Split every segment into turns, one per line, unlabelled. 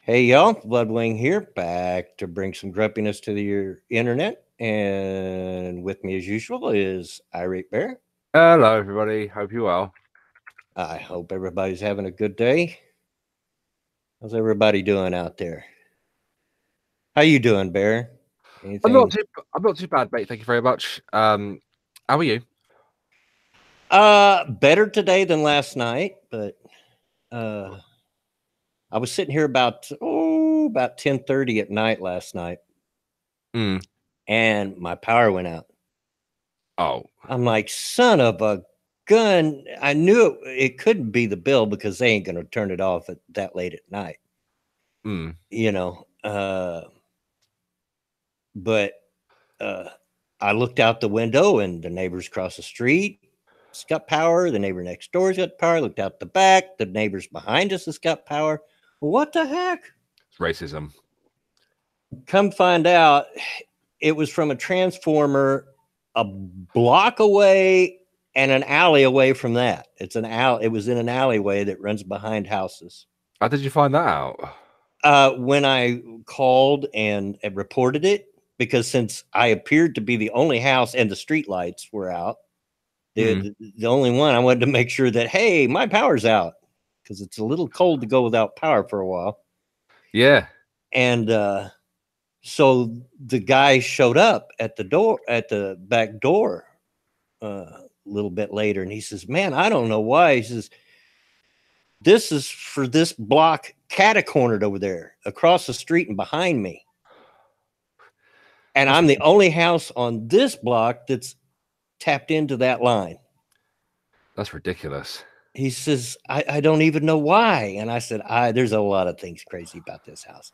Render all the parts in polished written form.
Hey y'all, Bloodwing here, back to bring some grumpiness to your internet. And with me as usual is Irate Bear.
Hello, everybody. Hope you're well.
I hope everybody's having a good day. How's everybody doing out there? How you doing, Bear?
I'm not
Anything?
too. I'm not too bad, mate. Thank you very much. How are you?
Better today than last night, but I was sitting here about 10:30 at night last night,
Mm.
and my power went out.
Oh,
I'm like, son of a gun. I knew it couldn't be the bill because they ain't going to turn it off at that late at night,
mm.
you know. But I looked out the window and the neighbors across the street has got power. The neighbor next door's got power. Looked out the back. The neighbors behind us has got power. What the heck?
It's racism.
Come find out, it was from a transformer a block away and an alley away from that. It's an alley. It was in an alleyway that runs behind houses.
How did you find that out?
When I called and reported it, because since I appeared to be the only house and the street lights were out, the only one, I wanted to make sure that, hey, my power's out, because it's a little cold to go without power for a while.
Yeah.
And so the guy showed up at the back door a little bit later, and he says, man, I don't know why. He says, this is for this block catacornered over there across the street and behind me. And I'm the only house on this block that's tapped into that line.
That's ridiculous.
He says, I don't even know why. And I said, there's a lot of things crazy about this house.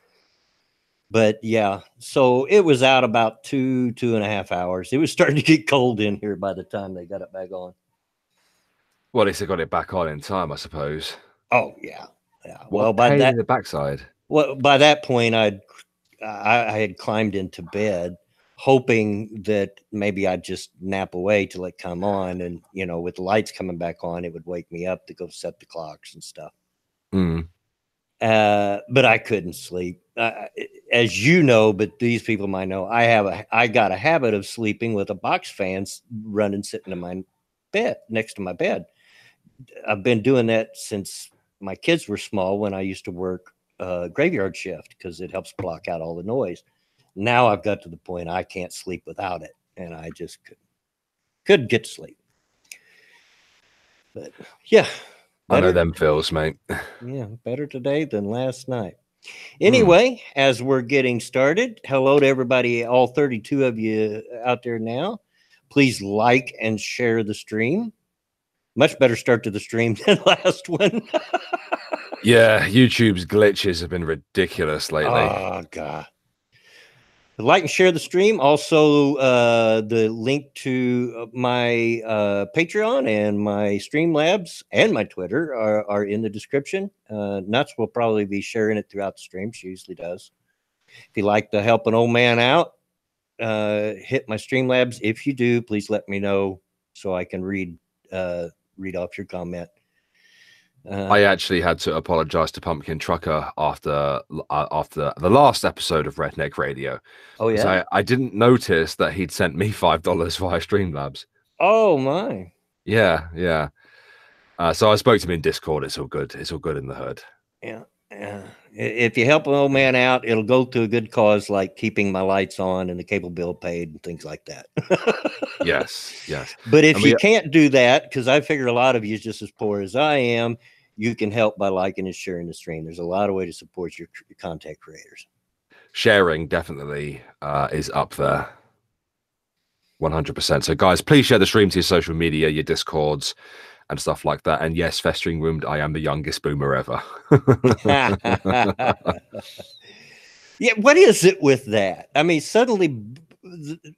But yeah, so it was out about 2.5 hours. It was starting to get cold in here by the time they got it back on.
Well, at least they got it back on in time, I suppose.
Oh yeah, yeah.
What a pain in the backside.
Well, by that point, I had climbed into bed, hoping that maybe I'd just nap away till it come on, and with the lights coming back on, it would wake me up to go set the clocks and stuff. But I couldn't sleep, as you know. But these people might know I got a habit of sleeping with a box fan running, sitting in my bed next to my bed. I've been doing that since my kids were small, when I used to work graveyard shift, because it helps block out all the noise. Now I've got to the point I can't sleep without it, and I just couldn't get to sleep. But yeah,
I know them feels, mate.
Yeah, better today than last night. Anyway, as we're getting started, hello to everybody, all 32 of you out there now. Please like and share the stream. Much better start to the stream than last one.
Yeah, YouTube's glitches have been ridiculous lately.
Oh, God. Like and share the stream. Also, the link to my Patreon and my Streamlabs and my Twitter are in the description. Nuts will probably be sharing it throughout the stream. She usually does. If you like to help an old man out, hit my Streamlabs. If you do, please let me know so I can read off your comment.
I actually had to apologize to Pumpkin Trucker after the last episode of Redneck Radio.
Oh yeah,
I didn't notice that he'd sent me $5 via Streamlabs.
Oh my.
Yeah. So I spoke to him in Discord. It's all good. It's all good in the hood.
Yeah. If you help an old man out, it'll go to a good cause, like keeping my lights on and the cable bill paid and things like that.
Yes.
But if you can't do that, because I figure a lot of you is just as poor as I am, you can help by liking and sharing the stream. There's a lot of ways to support your content creators.
Sharing definitely is up there. 100%. So guys, please share the stream to your social media, your Discords, and stuff like that. And yes, Festering Wound, I am the youngest boomer ever.
Yeah, what is it with that? I mean, suddenly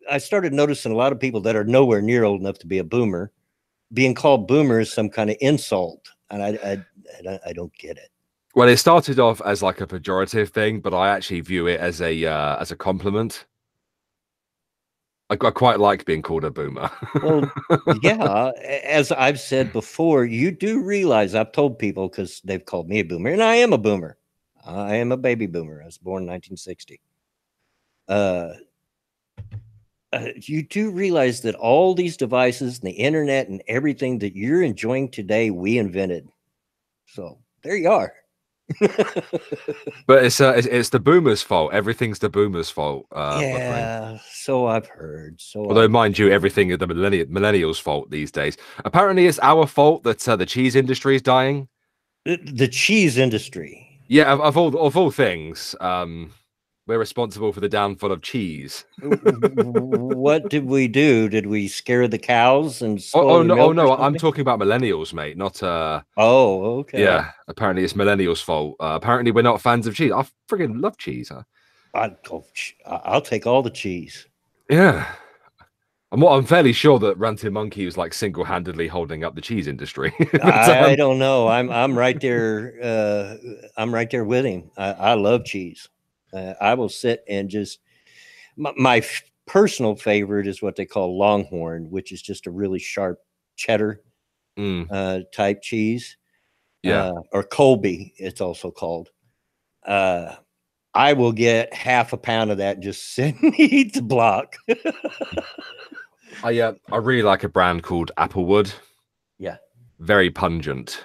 I started noticing a lot of people that are nowhere near old enough to be a boomer being called boomer is some kind of insult, and I don't get it.
Well, it started off as like a pejorative thing, but I actually view it as a compliment. I quite like being called a boomer.
Well, yeah, as I've said before, you do realize, I've told people, because they've called me a boomer, and I am a boomer. I am a baby boomer. I was born in 1960. You do realize that all these devices and the internet and everything that you're enjoying today, we invented. So there you are.
But it's the boomers' fault. Everything's the boomers' fault.
Yeah, so I've heard.
Although, mind you, everything is the millennials' fault these days. Apparently, it's our fault that the cheese industry is dying.
The cheese industry.
Yeah, of all things, we're responsible for the downfall of cheese.
What did we do? Did we scare the cows and
Oh
spoil
no,
milk?
I'm talking about millennials, mate. Not
Oh, okay.
Yeah, apparently it's millennials' fault. Apparently we're not fans of cheese. I freaking love cheese.
I'll take all the cheese.
Yeah. I'm fairly sure that Ranting Monkey was like single-handedly holding up the cheese industry.
I don't know. I'm right there. I'm right there with him. I love cheese. I will sit and just my personal favorite is what they call Longhorn, which is just a really sharp cheddar type cheese.
Yeah.
Or Colby, it's also called. I will get half a pound of that and just sit and eat the block.
I really like a brand called Applewood.
Yeah.
Very pungent.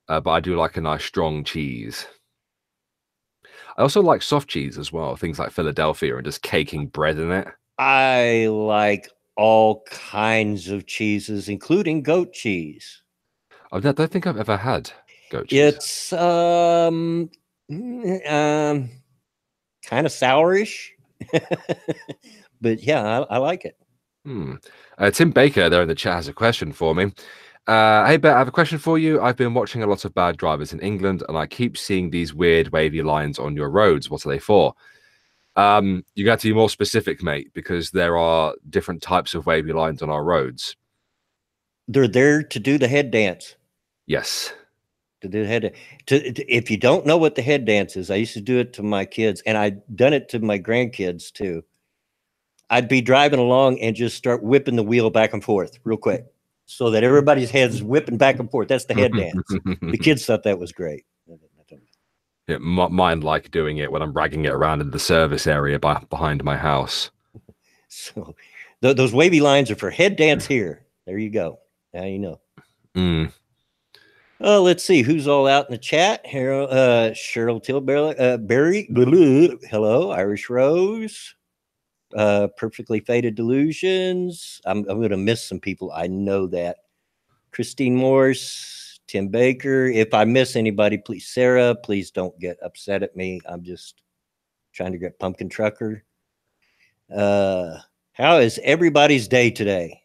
But I do like a nice strong cheese. I also like soft cheese as well, things like Philadelphia and just caking bread in it.
I like all kinds of cheeses, including goat cheese.
I don't think I've ever had goat cheese.
It's kind of sourish, but yeah, I like it.
Tim Baker there in the chat has a question for me. Hey, Bet, I have a question for you. I've been watching a lot of bad drivers in England, and I keep seeing these weird wavy lines on your roads. What are they for? You got to be more specific, mate, because there are different types of wavy lines on our roads.
They're there to do the head dance.
Yes.
To do the head. If you don't know what the head dance is, I used to do it to my kids, and I've done it to my grandkids too. I'd be driving along and just start whipping the wheel back and forth real quick, so that everybody's head's whipping back and forth. That's the head dance. The kids thought that was great.
Yeah, mine like doing it when I'm dragging it around in the service area behind my house.
So those wavy lines are for head dance here. There you go. Now you know. Let's see who's all out in the chat. Cheryl Tilbury, hello, Irish Rose, Perfectly Faded Delusions. I'm going to miss some people. I know that. Christine Morse, Tim Baker. If I miss anybody, please, Sarah, please don't get upset at me. I'm just trying to get Pumpkin Trucker. How is everybody's day today?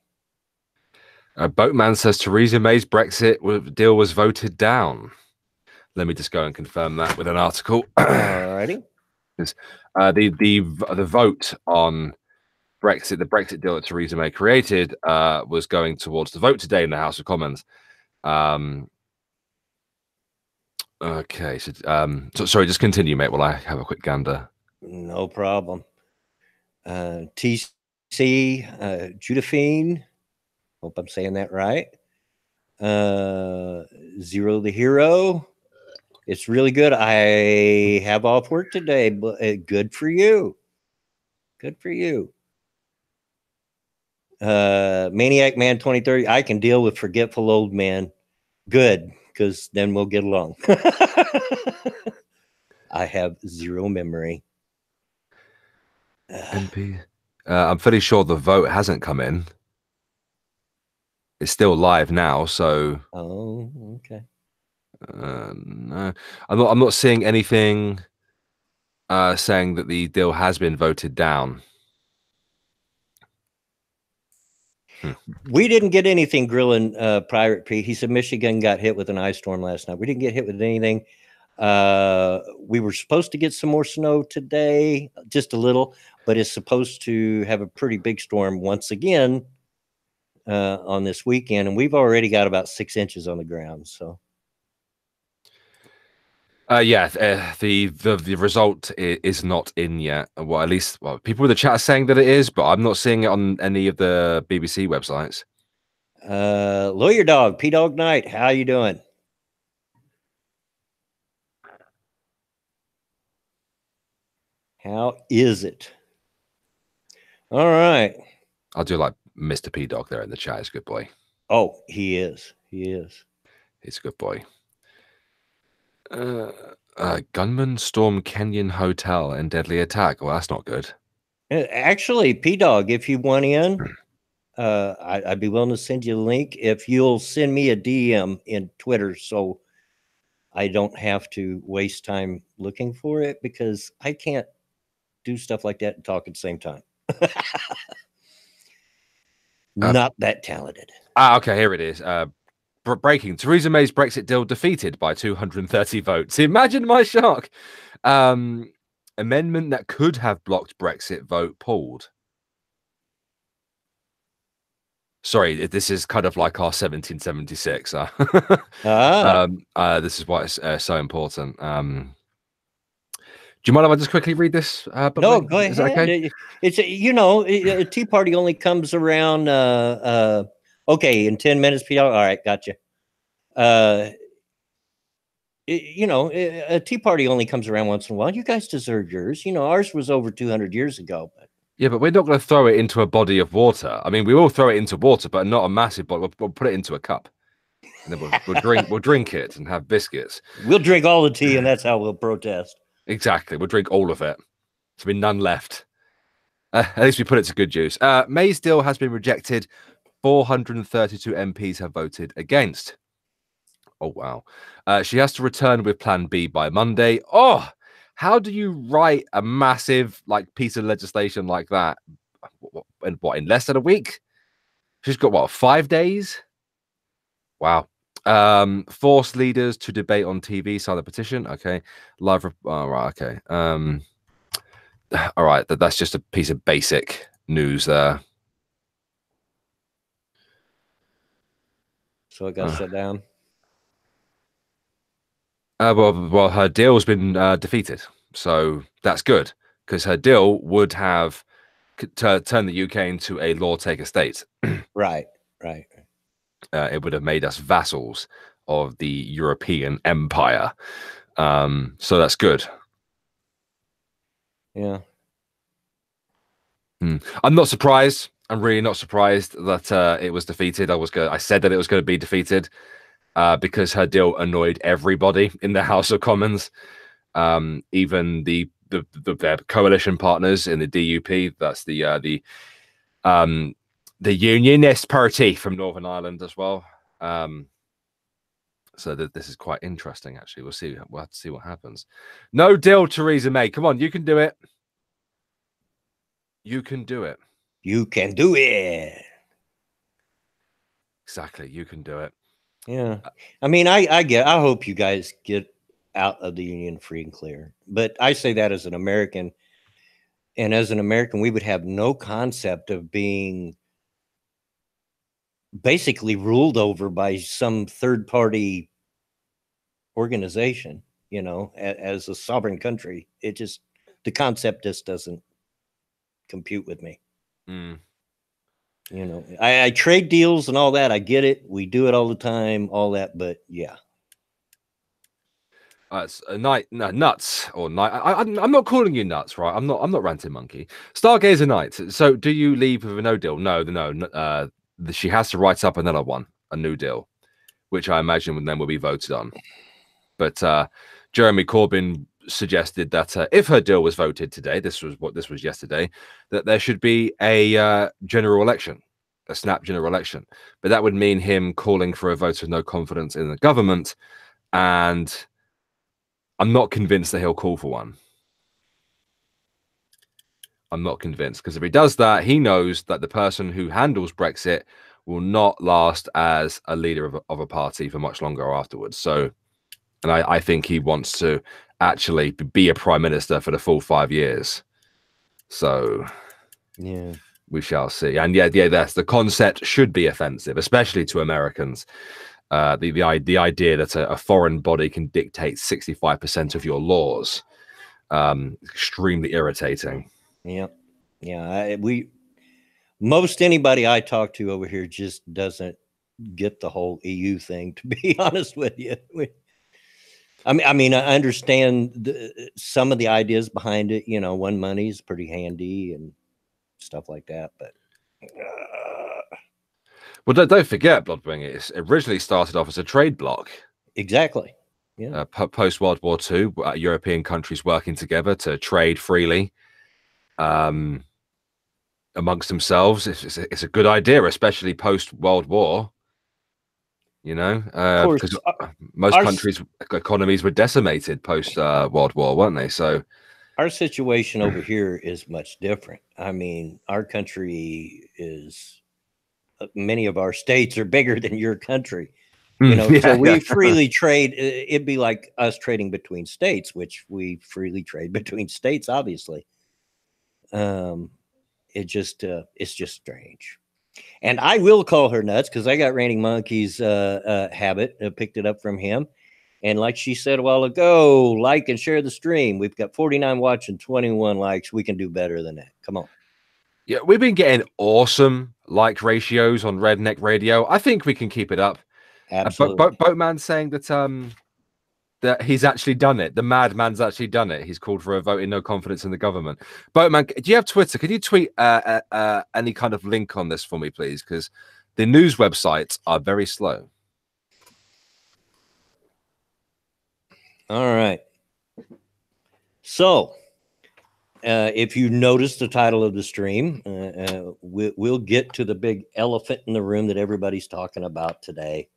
Boatman says Theresa May's Brexit deal was voted down. Let me just go and confirm that with an article.
Alrighty.
The vote on Brexit, the Brexit deal that Theresa May created, was going towards the vote today in the House of Commons. Okay, so sorry, just continue, mate, while I have a quick gander.
No problem. TC, Judafine, hope I'm saying that right. Zero the Hero. It's really good. I have off work today, but good for you. Good for you. Maniac Man 2030. I can deal with forgetful old man. Good, because then we'll get along. I have zero memory.
MP. I'm fairly sure the vote hasn't come in. It's still live now, so.
Oh, okay.
No, I'm not seeing anything saying that the deal has been voted down.
We didn't get anything grilling Pirate Pete. He said Michigan got hit with an ice storm last night. We didn't get hit with anything. We were supposed to get some more snow today, just a little, but it's supposed to have a pretty big storm once again on this weekend, and we've already got about 6 inches on the ground. So,
yeah, the result is not in yet. Well, at least, people in the chat are saying that it is, but I'm not seeing it on any of the BBC websites.
Lawyer Dog, P Dog Knight, how you doing? How is it? All right.
I'll do like Mr. P Dog there in the chat. He's a good boy.
Oh, he is. He is.
He's a good boy. Gunman storm Kenyan hotel and deadly attack. Well, that's not good.
Actually, P Dog, if you want in, I'd be willing to send you a link if you'll send me a DM in Twitter, so I don't have to waste time looking for it, because I can't do stuff like that and talk at the same time. Not that talented.
Okay, here it is. Breaking: Theresa May's Brexit deal defeated by 230 votes. Imagine my shock. Amendment that could have blocked Brexit vote pulled. Sorry, this is kind of like our 1776. This is why it's so important. Do you mind if I just quickly read this?
No, go ahead.
Is that okay?
It's a Tea Party only comes around. Okay, in 10 minutes, Peter. All right, gotcha. A Tea Party only comes around once in a while. You guys deserve yours. Ours was over 200 years ago. But
yeah, but we're not going to throw it into a body of water. I mean, we will throw it into water, but not a massive body. We'll put it into a cup, and then we'll drink it and have biscuits.
We'll drink all the tea, and that's how we'll protest.
Exactly. We'll drink all of it. There'll be none left. At least we put it to good use. May's deal has been rejected. 432 MPs have voted against. Oh, wow. She has to return with Plan B by Monday. Oh, how do you write a massive piece of legislation like that? In less than a week? She's got, 5 days? Wow. Force leaders to debate on TV, sign the petition. Okay. Live. All right. Okay. All right. That's just a piece of basic news there.
So it got shut down.
Well, her deal's been defeated, so that's good, because her deal would have turned the UK into a law-taker state.
Right.
It would have made us vassals of the European empire. So that's good.
Yeah.
I'm not surprised. I'm really not surprised that it was defeated. I said that it was going to be defeated because her deal annoyed everybody in the House of Commons, even their coalition partners in the DUP. That's the Unionist Party from Northern Ireland as well. So this is quite interesting, actually. We'll see. We'll have to see what happens. No deal, Theresa May. Come on, you can do it. You can do it.
You can do it.
Exactly. You can do it.
Yeah. I mean, I hope you guys get out of the union free and clear. But I say that as an American. And as an American, we would have no concept of being basically ruled over by some third party organization, as a sovereign country. The concept just doesn't compute with me. I trade deals and all that. I get it. We do it all the time, all that. But yeah.
It's a nuts or night. I'm not calling you nuts, right? I'm not ranting monkey. Stargazer night. So do you leave with a no deal? No. She has to write up another one, a new deal, which I imagine then will be voted on. But Jeremy Corbyn suggested that if her deal was voted today, this was yesterday, that there should be a general election, a snap general election. But that would mean him calling for a vote of no confidence in the government, and I'm not convinced that he'll call for one. I'm not convinced, because if he does that, he knows that the person who handles Brexit will not last as a leader of a party for much longer afterwards. So, and I think he wants to actually be a prime minister for the full 5 years. So,
yeah,
we shall see. And yeah, that's the concept should be offensive, especially to Americans. The idea that a foreign body can dictate 65% of your laws, extremely irritating.
Yeah. Most anybody I talk to over here just doesn't get the whole EU thing, to be honest with you. I understand some of the ideas behind it. You know, one money is pretty handy and stuff like that. But
Well, don't forget, Bloodwing. It originally started off as a trade bloc.
exactly. Yeah.
Post World War II, European countries working together to trade freely amongst themselves. It's a good idea, especially post World War. You know,
Of course,
because most countries' economies were decimated post World War, weren't they? So
our situation over here is much different. I mean, our country is many of our states are bigger than your country. You know, so we freely trade. It'd be like us trading between states, which we freely trade between states, obviously. It's just strange. And I will call her nuts because I got Randy Monkey's habit. Picked it up from him. And like she said a while ago, like and share the stream. We've got 49 watch and 21 likes. We can do better than that. Come on.
Yeah, we've been getting awesome like ratios on Redneck Radio. I think we can keep it up.
Absolutely.
Boatman saying that he's actually done it. The madman's actually done it. He's called for a vote in no confidence in the government. Boatman, do you have Twitter? Can you tweet any kind of link on this for me, please? Because the news websites are very slow.
All right. So, if you notice the title of the stream, we'll get to the big elephant in the room that everybody's talking about today.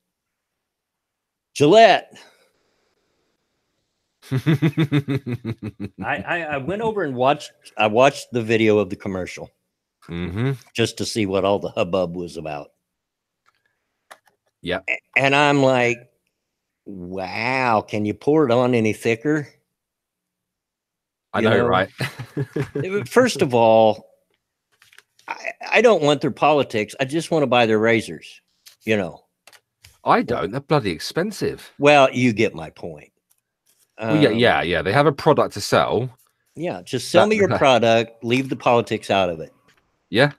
Gillette. I went over and watched the video of the commercial just to see what all the hubbub was about.
Yeah.
And I'm like, wow, can you pour it on any thicker?
I know, right?
First of all, I don't want their politics. I just want to buy their razors, you know.
I don't. They're bloody expensive.
Well, you get my point.
Well, yeah. They have a product to sell.
Yeah, just sell me your product. Leave the politics out of it.
Yeah.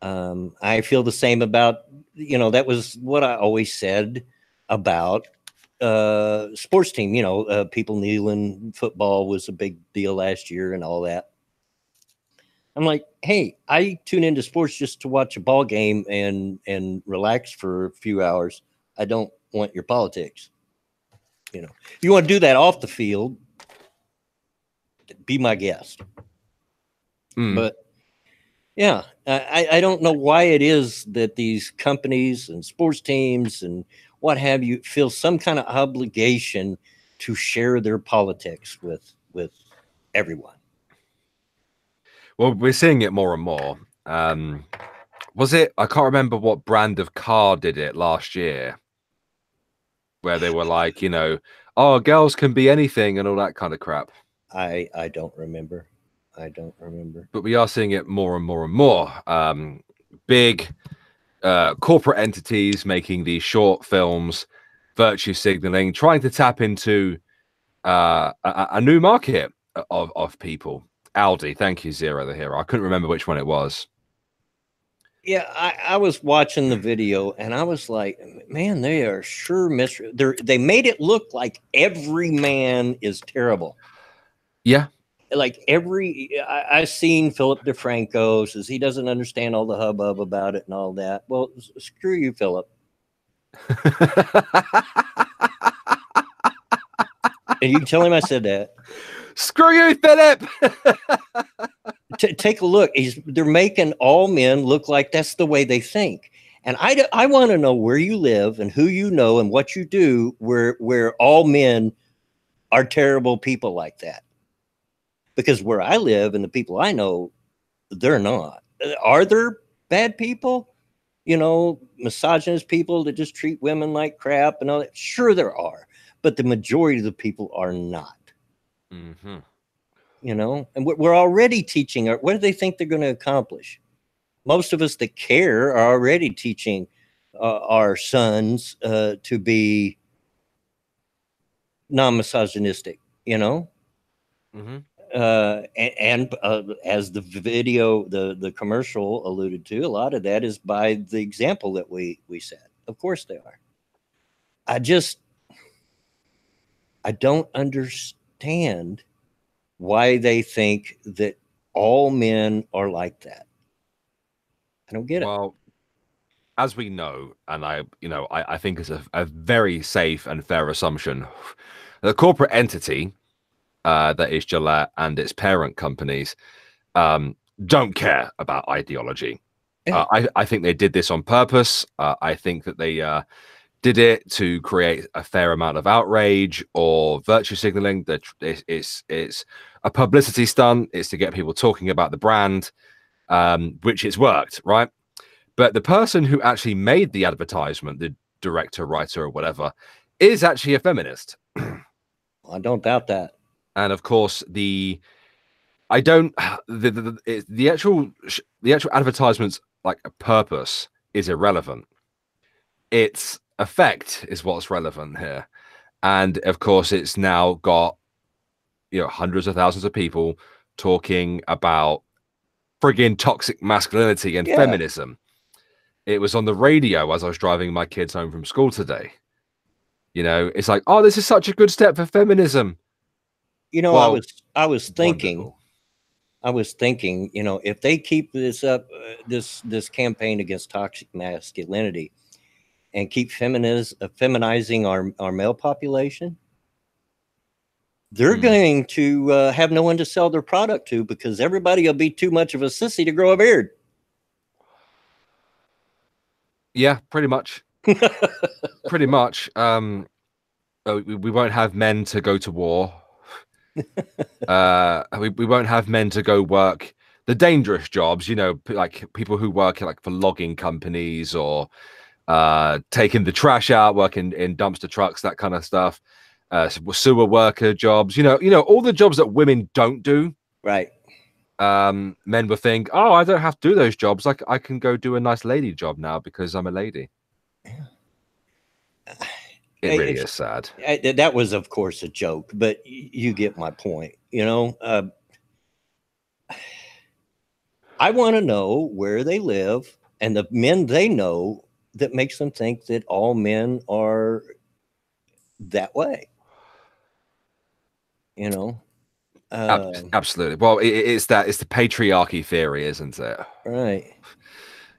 I feel the same about, that was what I always said about sports team. People kneeling. Football was a big deal last year and all that. I'm like, hey, I tune into sports just to watch a ball game and relax for a few hours. I don't want your politics. If you want to do that off the field, be my guest. But yeah, I don't know why it is that these companies and sports teams and what have you feel some kind of obligation to share their politics with everyone.
Well, we're seeing it more and more. Was it? I can't remember what brand of car did it last year, where they were like, oh, girls can be anything and all that kind of crap.
I don't remember.
But we are seeing it more and more and more. Big corporate entities making these short films, virtue signaling, trying to tap into a new market of people. Aldi, thank you, Zero the Hero. I couldn't remember which one it was.
Yeah, I was watching the video and I was like, man, they are sure they made it look like every man is terrible.
Yeah.
Like I seen Philip DeFranco says he doesn't understand all the hubbub about it and all that. Well, screw you, Philip. And you can tell him I said that.
Screw you, Philip.
Take a look. They're making all men look like that's the way they think. And I want to know where you live and who you know and what you do where all men are terrible people like that. Because where I live and the people I know, they're not. Are there bad people? Misogynist people that just treat women like crap and all that? Sure there are. But the majority of the people are not. And we're already teaching. What do they think they're going to accomplish? Most of us that care are already teaching our sons to be non-misogynistic, and as the video, the commercial alluded to, a lot of that is by the example that we set. Of course they are. I don't understand why they think that all men are like that. I don't get it.
Well, as we know, and I think it's a very safe and fair assumption, the corporate entity that is Gillette and its parent companies don't care about ideology.
Yeah.
I think they did this on purpose. I think that they did it to create a fair amount of outrage or virtue signaling. That it's a publicity stunt. It's to get people talking about the brand, which it's worked, right? But the person who actually made the advertisement, the director, writer, or whatever, is actually a feminist.
I don't doubt that.
And of course, I don't the actual advertisement's like a purpose is irrelevant. Its effect is what's relevant here. And of course, it's now got hundreds of thousands of people talking about friggin' toxic masculinity and feminism. It was on the radio as I was driving my kids home from school today. It's like, oh, this is such a good step for feminism.
Well, I was thinking, if they keep this up, this campaign against toxic masculinity, and keep feminizing our male population, they're going to have no one to sell their product to, because everybody will be too much of a sissy to grow a beard.
Yeah, pretty much. Pretty much. We won't have men to go to war. We won't have men to go work the dangerous jobs, like people who work like for logging companies or taking the trash out, working in dumpster trucks, that kind of stuff. Sewer worker jobs, all the jobs that women don't do.
Right.
Men will think, oh, I don't have to do those jobs. Like I can go do a nice lady job now because I'm a lady. Yeah. It really is sad.
That was, of course, a joke, but you get my point. I want to know where they live and the men they know that makes them think that all men are that way.
Absolutely. Well, it's the patriarchy theory, isn't it?
Right.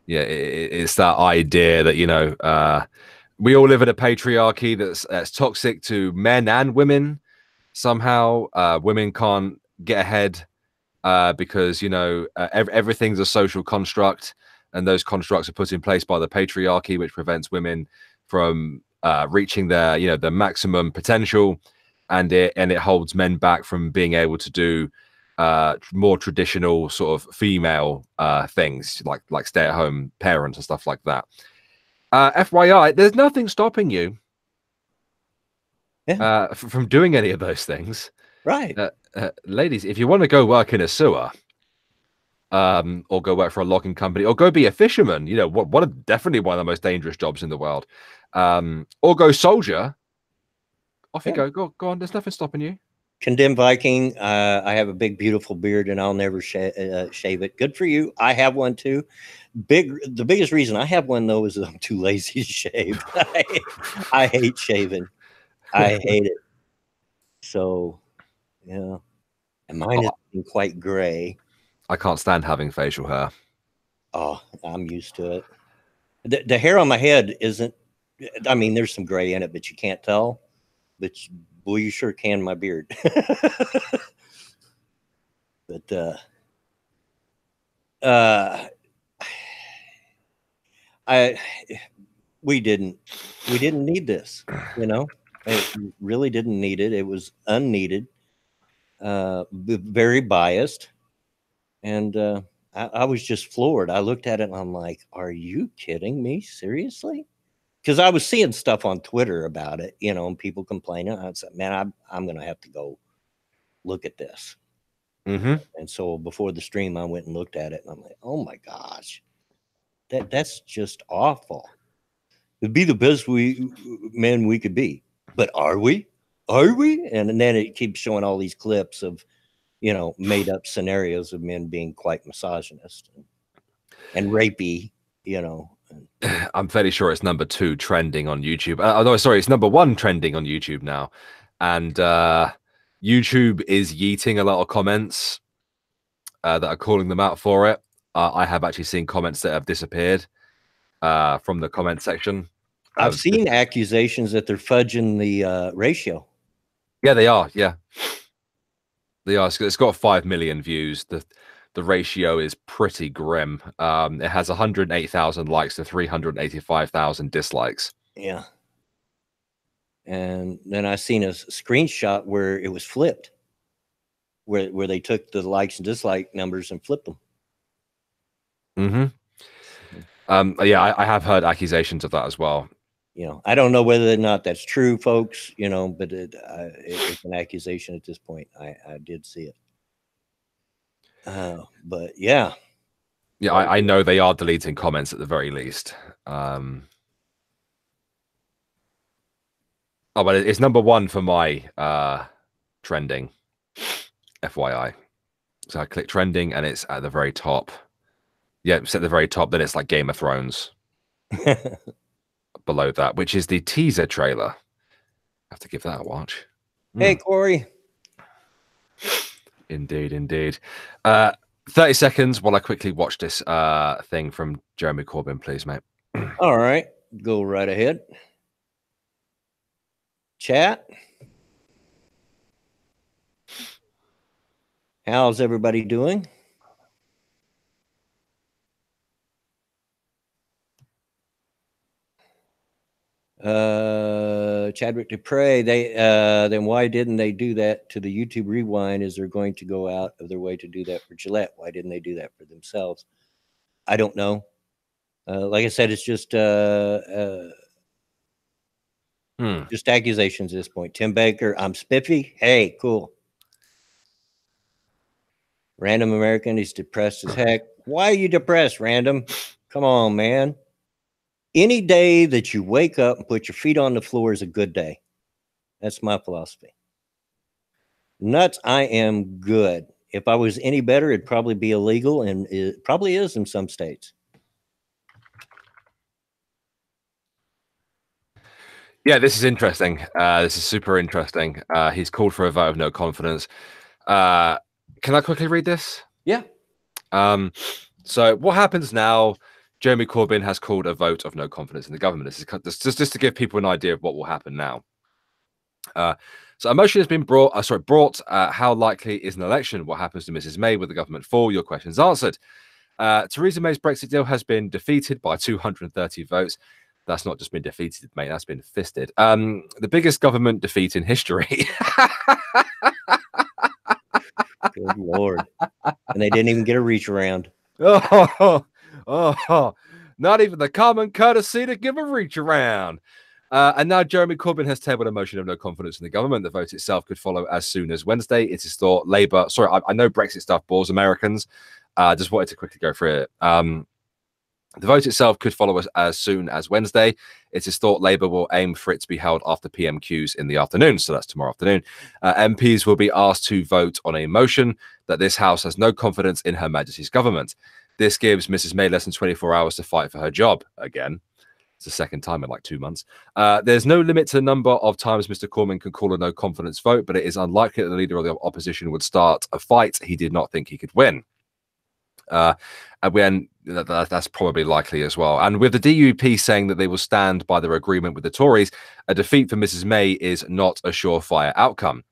Yeah, it's that idea that we all live in a patriarchy that's toxic to men and women. Somehow, women can't get ahead because everything's a social construct, and those constructs are put in place by the patriarchy, which prevents women from reaching their their maximum potential, and it holds men back from being able to do more traditional sort of female things like stay-at-home parents and stuff like that. FYI, there's nothing stopping you from doing any of those things.
Right.
Ladies, if you want to go work in a sewer, or go work for a logging company, or go be a fisherman, definitely one of the most dangerous jobs in the world, or go soldier, off you go. Go on. There's nothing stopping you.
Condemn Viking. I have a big, beautiful beard, and I'll never shave it. Good for you. I have one too. The biggest reason I have one though is I'm too lazy to shave. I hate shaving. I hate it. So, yeah, and mine is quite gray.
I can't stand having facial hair.
Oh, I'm used to it. The hair on my head isn't. I mean, there's some gray in it, but you can't tell. But boy, you sure can my beard. But we didn't need this, it really didn't need it. It was unneeded, very biased. And I was just floored. I looked at it and I'm like, are you kidding me? Seriously? Because I was seeing stuff on Twitter about it, and people complaining. I said, man, I'm going to have to go look at this.
Mm-hmm.
And so before the stream, I went and looked at it, and I'm like, oh my gosh, that's just awful. It'd be the best men we could be, but are we? Are we? And then it keeps showing all these clips of, made up scenarios of men being quite misogynist and rapey,
I'm fairly sure it's number 2 trending on YouTube. No, sorry, it's number 1 trending on YouTube now. And YouTube is yeeting a lot of comments that are calling them out for it. I have actually seen comments that have disappeared from the comment section.
I've seen accusations that they're fudging the ratio.
Yeah, they are. Yeah, they are. It's got 5 million views. The ratio is pretty grim. It has 108,000 likes to 385,000 dislikes.
Yeah. And then I seen a screenshot where it was flipped, where they took the likes and dislike numbers and flipped them.
Mm-hmm. Yeah, I have heard accusations of that as well.
You know, I don't know whether or not that's true, folks. You know, but it's an accusation at this point. I did see it. But yeah.
Yeah, I know they are deleting comments at the very least. Oh, but it's #1 for my trending, FYI. So I click trending and it's at the very top. Yeah, it's at the very top. Then it's like Game of Thrones below that, which is the teaser trailer. I have to give that a watch.
Hey, Corey.
Indeed, indeed. 30 seconds while I quickly watch this thing from Jeremy Corbyn, please, mate.
All right, go right ahead. Chat. How's everybody doing? Chadwick Dupre, then why didn't they do that to the YouTube Rewind? Is they're going to go out of their way to do that for Gillette? Why didn't they do that for themselves? I don't know. Like I said, it's just accusations at this point. Tim Baker, I'm spiffy. Hey, cool. Random American, he's depressed as heck. Why are you depressed, Random? Come on, man. Any day that you wake up and put your feet on the floor is a good day. That's my philosophy. Nuts, I am good. If I was any better, it'd probably be illegal, and it probably is in some states.
Yeah, this is interesting. This is super interesting. He's called for a vote of no confidence. Can I quickly read this?
Yeah.
So what happens now? Jeremy Corbyn has called a vote of no confidence in the government. This is just to give people an idea of what will happen now. So a motion has been brought. How likely is an election? What happens to Mrs. May with the government fall? Your questions answered. Theresa May's Brexit deal has been defeated by 230 votes. That's not just been defeated, mate. That's been fisted. The biggest government defeat in history.
Good Lord. And they didn't even get a reach around.
Not even the common courtesy to give a reach around. And now Jeremy Corbyn has tabled a motion of no confidence in the government. The vote itself could follow as soon as Wednesday. It is thought Labour... Sorry, I know Brexit stuff bores Americans. Just wanted to quickly go through it. The vote itself could follow us as soon as Wednesday. It is thought Labour will aim for it to be held after PMQs in the afternoon. So that's tomorrow afternoon. MPs will be asked to vote on a motion that this House has no confidence in Her Majesty's government. This gives Mrs. May less than 24 hours to fight for her job. Again, it's the second time in like 2 months. There's no limit to the number of times Mr. Corbyn can call a no confidence vote, but it is unlikely that the leader of the opposition would start a fight he did not think he could win. And that's probably likely as well. And with the DUP saying that they will stand by their agreement with the Tories, a defeat for Mrs. May is not a surefire outcome.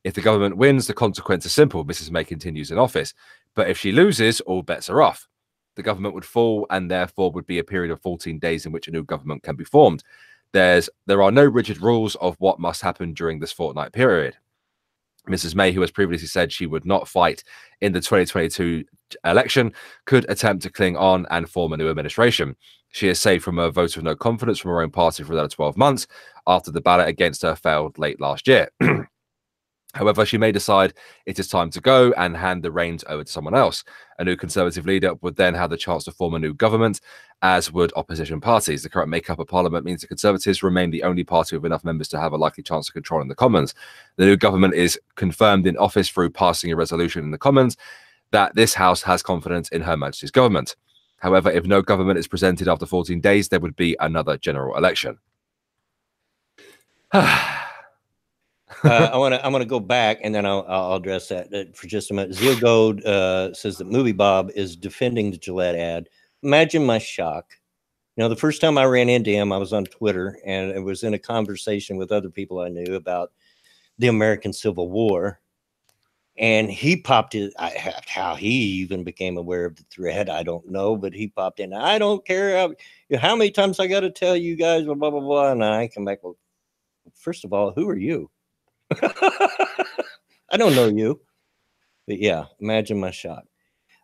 If the government wins, the consequence is simple. Mrs. May continues in office. But if she loses, all bets are off. The government would fall, and therefore would be a period of 14 days in which a new government can be formed. There are no rigid rules of what must happen during this fortnight period. Mrs. May, who has previously said she would not fight in the 2022 election, could attempt to cling on and form a new administration. She is saved from a vote of no confidence from her own party for another 12 months after the ballot against her failed late last year. However, she may decide it is time to go and hand the reins over to someone else. A new Conservative leader would then have the chance to form a new government, as would opposition parties. The current makeup of Parliament means the Conservatives remain the only party with enough members to have a likely chance of controlling the Commons. The new government is confirmed in office through passing a resolution in the Commons that this House has confidence in Her Majesty's government. However, if no government is presented after 14 days, there would be another general election.
I want to go back, and then I'll address that for just a minute. Zeal Gold says that Movie Bob is defending the Gillette ad. Imagine my shock. The first time I ran into him, I was on Twitter, and it was in a conversation with other people I knew about the American Civil War. And he popped it. How he even became aware of the thread, I don't know, but he popped in. I don't care how many times I got to tell you guys, blah, blah, blah, blah. And I come back, well, first of all, who are you? I don't know you. But yeah, imagine my shock.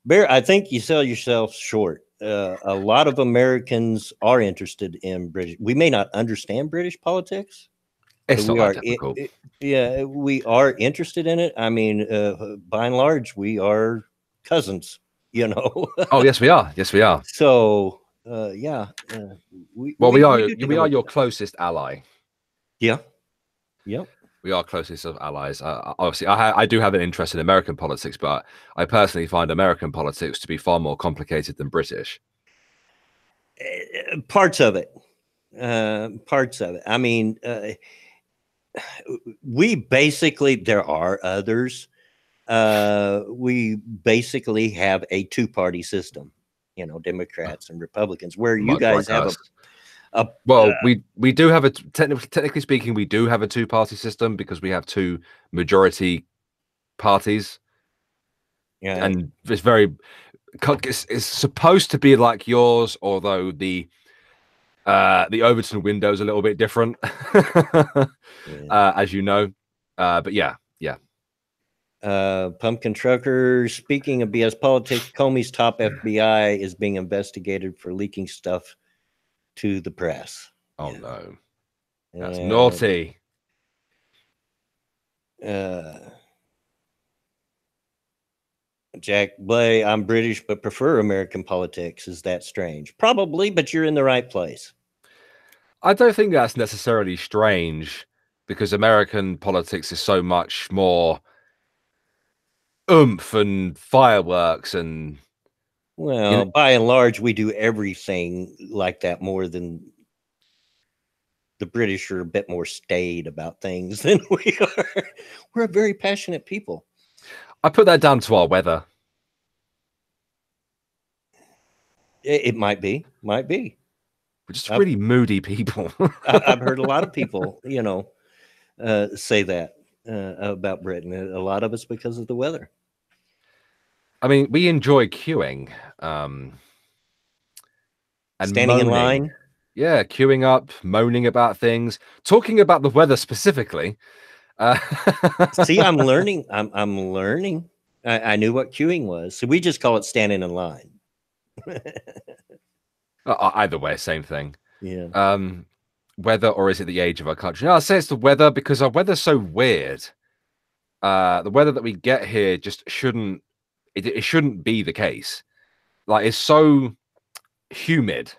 Bear, I think you sell yourself short. A lot of Americans are interested in British. We may not understand British politics.
It's not that difficult.
Yeah, we are interested in it. I mean, by and large, we are cousins,
Oh, yes, we are. Yes, we are.
So, yeah.
We are your closest ally.
Yeah. Yep.
We are closest of allies. Obviously, I do have an interest in American politics, but I personally find American politics to be far more complicated than British.
Parts of it. I mean, we basically, there are others. We basically have a two-party system, Democrats and Republicans, where you guys have
we do have technically speaking, we do have a two-party system because we have two majority parties. Yeah, and it's supposed to be like yours, although the Overton window is a little bit different, as you know. But yeah.
Pumpkin Trucker, speaking of BS politics, Comey's top FBI is being investigated for leaking stuff to the press.
Oh no, that's naughty.
Jack Blay, I'm British but prefer American politics. Is that strange? Probably, but you're in the right place.
I don't think that's necessarily strange because American politics is so much more oomph and fireworks and...
Well, by and large, we do everything like that more than the British are a bit more staid about things than we are. We're a very passionate people.
I put that down to our weather.
It might be. We're
just really moody people.
I've heard a lot of people, say that about Britain. A lot of it's because of the weather.
I mean, we enjoy queuing. And
standing
moaning.
In line.
Yeah, queuing up, moaning about things, talking about the weather specifically.
See, I'm learning. I'm learning. I knew what queuing was. So we just call it standing in line.
Either way, same thing.
Yeah.
Weather, or is it the age of our country? No, I say it's the weather because our weather's so weird. The weather that we get here just shouldn't. It shouldn't be the case. Like, it's so humid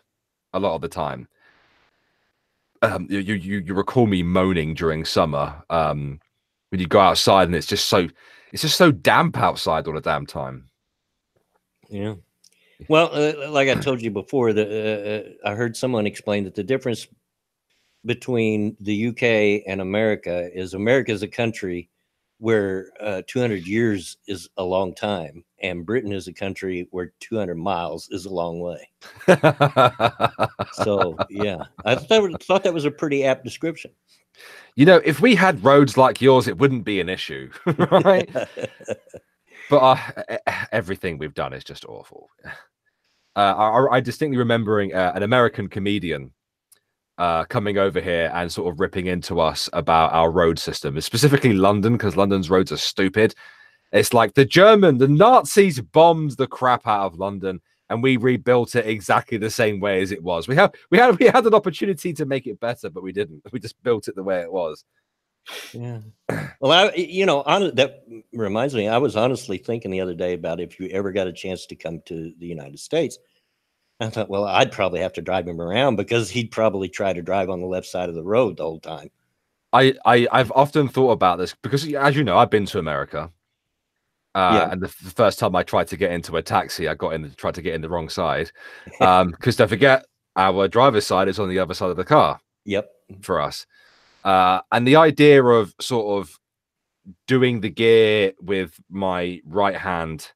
a lot of the time. You recall me moaning during summer when you go outside and it's just so damp outside all the damn time.
Yeah. Well, like I told you before, I heard someone explain that the difference between the UK and America is a country where 200 years is a long time, and Britain is a country where 200 miles is a long way. So, yeah, I thought that was a pretty apt description.
If we had roads like yours, it wouldn't be an issue, right? But everything we've done is just awful. I distinctly remembering an American comedian coming over here and sort of ripping into us about our road system, specifically London, because London's roads are stupid. It's like the Nazis bombed the crap out of London, and we rebuilt it exactly the same way as it was. We had an opportunity to make it better, but we didn't. We just built it the way it was.
Yeah. Well, that reminds me, I was honestly thinking the other day about if you ever got a chance to come to the United States. I thought, well, I'd probably have to drive him around because he'd probably try to drive on the left side of the road the whole time.
I've often thought about this because, as you know, I've been to America. And the first time I tried to get into a taxi, I tried to get in the wrong side. Because don't forget, our driver's side is on the other side of the car.
Yep.
For us. And the idea of sort of doing the gear with my right hand,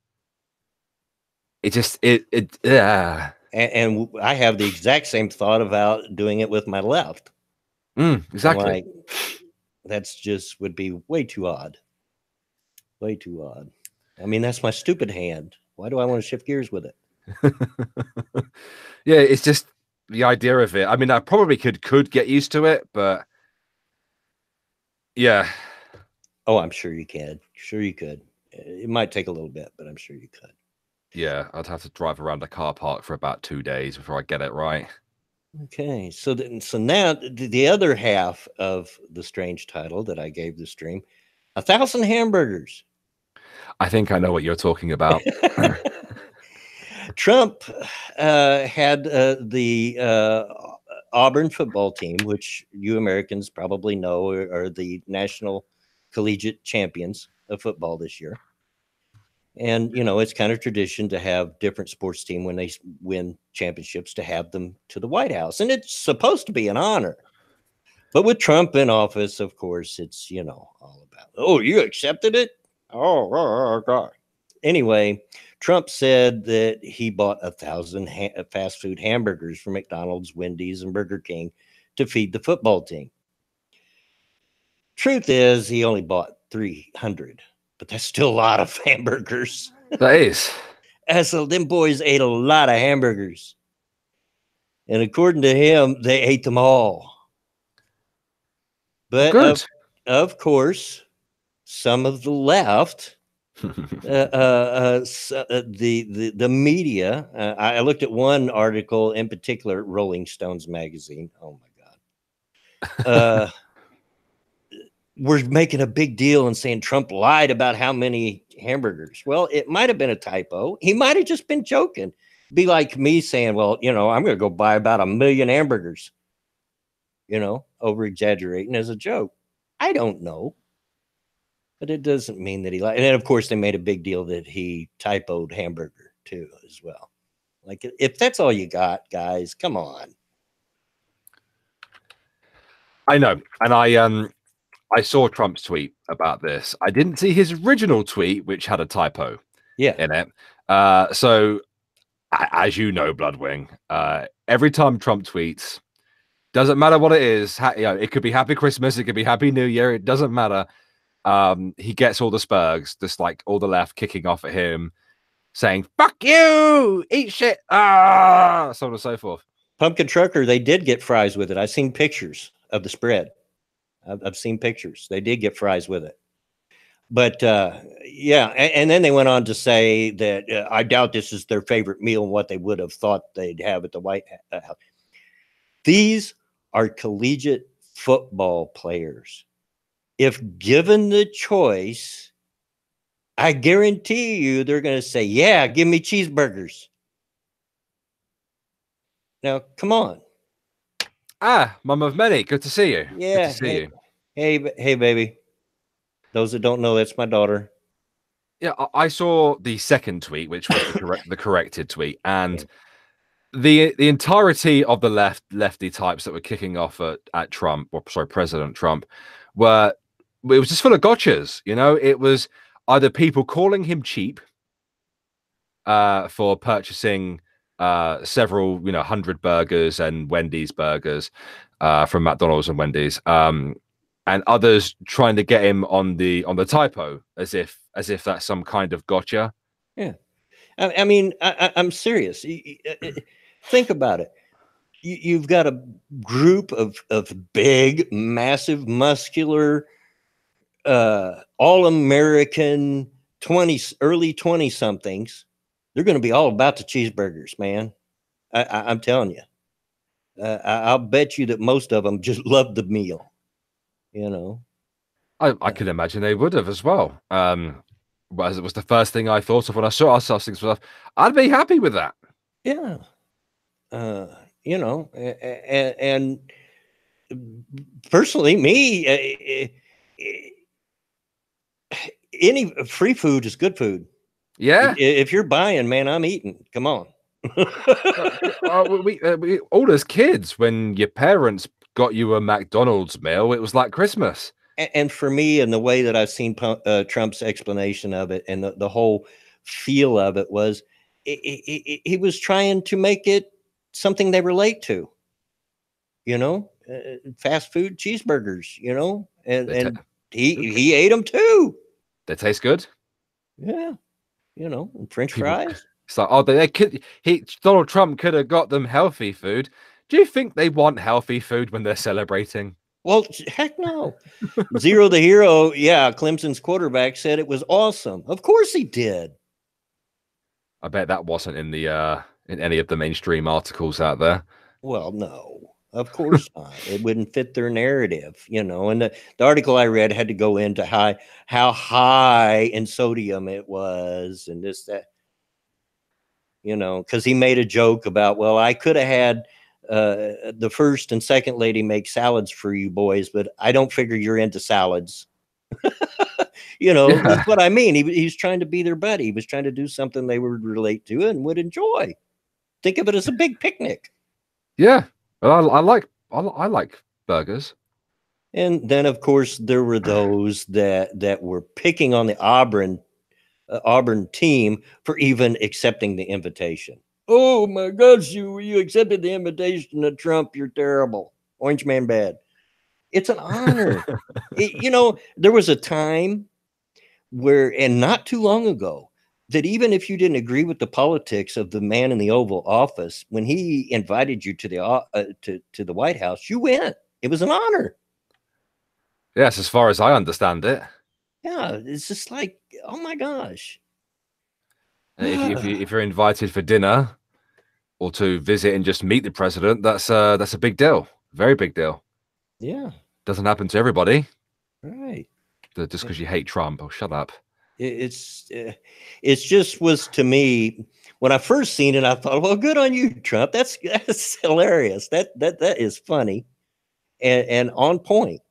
yeah.
And I have the exact same thought about doing it with my left.
Exactly.
Like, that's just would be way too odd. Way too odd. I mean, that's my stupid hand. Why do I want to shift gears with it?
Yeah, it's just the idea of it. I mean, I probably could get used to it, but yeah.
Oh, I'm sure you can. Sure you could. It might take a little bit, but I'm sure you could.
Yeah, I'd have to drive around a car park for about 2 days before I get it right.
Okay, so now the other half of the strange title that I gave the stream, 1,000 hamburgers.
I think I know what you're talking about.
Trump had the Auburn football team, which you Americans probably know are the national collegiate champions of football this year. And, you know, it's kind of tradition to have different sports team when they win championships to have them to the White House. And it's supposed to be an honor. But with Trump in office, of course, it's, you know, all about, oh, you accepted it? Oh, God. Anyway, Trump said that he bought 1,000 fast food hamburgers from McDonald's, Wendy's, and Burger King to feed the football team. Truth is, he only bought 300, but that's still a lot of hamburgers.
That is.
And so them boys ate a lot of hamburgers. And according to him, they ate them all. But of course, some of the left, the media, I looked at one article in particular, Rolling Stones magazine. Oh my God. We're making a big deal and saying Trump lied about how many hamburgers. Well, it might have been a typo. He might have just been joking. Be like me saying, well, you know, I'm going to go buy about 1 million hamburgers, you know, over exaggerating as a joke. I don't know. But it doesn't mean that he lied. And then, of course, they made a big deal that he typoed hamburger too, as well. Like, if that's all you got, guys, come on.
I know. And I saw Trump's tweet about this. I didn't see his original tweet, which had a typo in it. So, as you know, Bloodwing, every time Trump tweets, doesn't matter what it is. You know, it could be Happy Christmas, it could be Happy New Year. It doesn't matter. He gets all the spurgs, just like all the left kicking off at him, saying "fuck you, eat shit," so on and so forth.
Pumpkin Trucker, they did get fries with it. I've seen pictures of the spread. I've seen pictures. They did get fries with it. But yeah, and then they went on to say that I doubt this is their favorite meal and what they would have thought they'd have at the White House. These are collegiate football players. If given the choice, I guarantee you they're going to say, yeah, give me cheeseburgers. Now, come on.
Mum of many. Good to see you.
Yeah.
Good to see you.
Hey, baby. Those that don't know, that's my daughter.
Yeah, I saw the second tweet, which was the corrected tweet, and the entirety of the lefty types that were kicking off at Trump, or sorry, President Trump, it was just full of gotchas. You know, it was either people calling him cheap for purchasing several, 100 burgers and Wendy's burgers from McDonald's and Wendy's, and others trying to get him on the typo as if that's some kind of gotcha.
Yeah, I mean, I'm serious. Think about it. You've got a group of big, massive, muscular, all-American early 20-somethings. They're going to be all about the cheeseburgers, man. I'm telling you. I'll bet you that most of them just love the meal. You know,
I can imagine they would have as well. As it was the first thing I thought of when I saw ourselves things stuff. I'd be happy with that.
Yeah. You know, and personally, me, any free food is good food.
Yeah.
If you're buying, man, I'm eating. Come on.
We all as kids, when your parents got you a McDonald's meal, it was like Christmas.
And for me, and the way that I've seen Trump's explanation of it, and the whole feel of it was, he was trying to make it something they relate to. You know, fast food cheeseburgers. You know, and he ate them too.
They taste good.
Yeah, you know, and French fries.
It's like, oh, they could. Donald Trump could have got them healthy food. Do you think they want healthy food when they're celebrating?
Well, heck no. Zero the hero. Yeah, Clemson's quarterback said it was awesome. Of course he did.
I bet that wasn't in the in any of the mainstream articles out there.
Well, no, of course not. It wouldn't fit their narrative, you know. And the article I read had to go into how high in sodium it was, and this, that, you know, because he made a joke about, well, I could have had the first and second lady make salads for you boys, but I don't figure you're into salads. You know, yeah. That's what I mean. He's trying to be their buddy. He was trying to do something they would relate to and would enjoy. Think of it as a big picnic.
Yeah, well, I like burgers.
And then, of course, there were those that were picking on the Auburn team for even accepting the invitation. Oh my gosh, you accepted the invitation to Trump. You're terrible. Orange man bad. It's an honor. You know, there was a time where, and not too long ago, that even if you didn't agree with the politics of the man in the Oval Office, when he invited you to the White House, you went. It was an honor.
Yes, as far as I understand it.
Yeah, it's just like, oh my gosh.
If you're invited for dinner or to visit and just meet the president, that's a big deal, very big deal.
Yeah,
doesn't happen to everybody,
right?
Just because you hate Trump. Oh, shut up.
It's just was, to me, when I first seen it, I thought, well, good on you, Trump. That's hilarious. That is funny, and on point,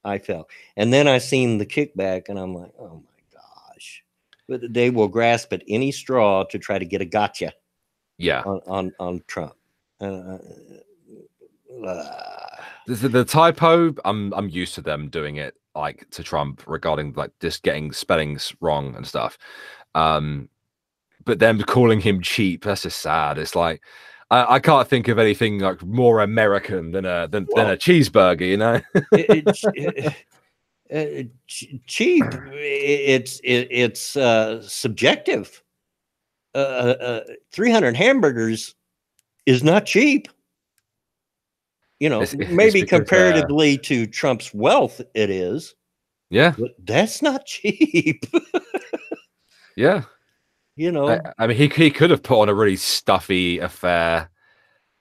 I felt. And then I seen the kickback, and I'm like, oh my gosh. But they will grasp at any straw to try to get a gotcha.
Yeah.
On Trump.
The typo, I'm used to them doing it, like, to Trump regarding like just getting spellings wrong and stuff. But them calling him cheap, that's just sad. It's like I can't think of anything like more American than a cheeseburger, you know.
Cheap. It's subjective. 300 hamburgers is not cheap. You know, maybe because, comparatively to Trump's wealth, it is.
Yeah,
but that's not cheap.
Yeah,
you know,
I mean, he could have put on a really stuffy affair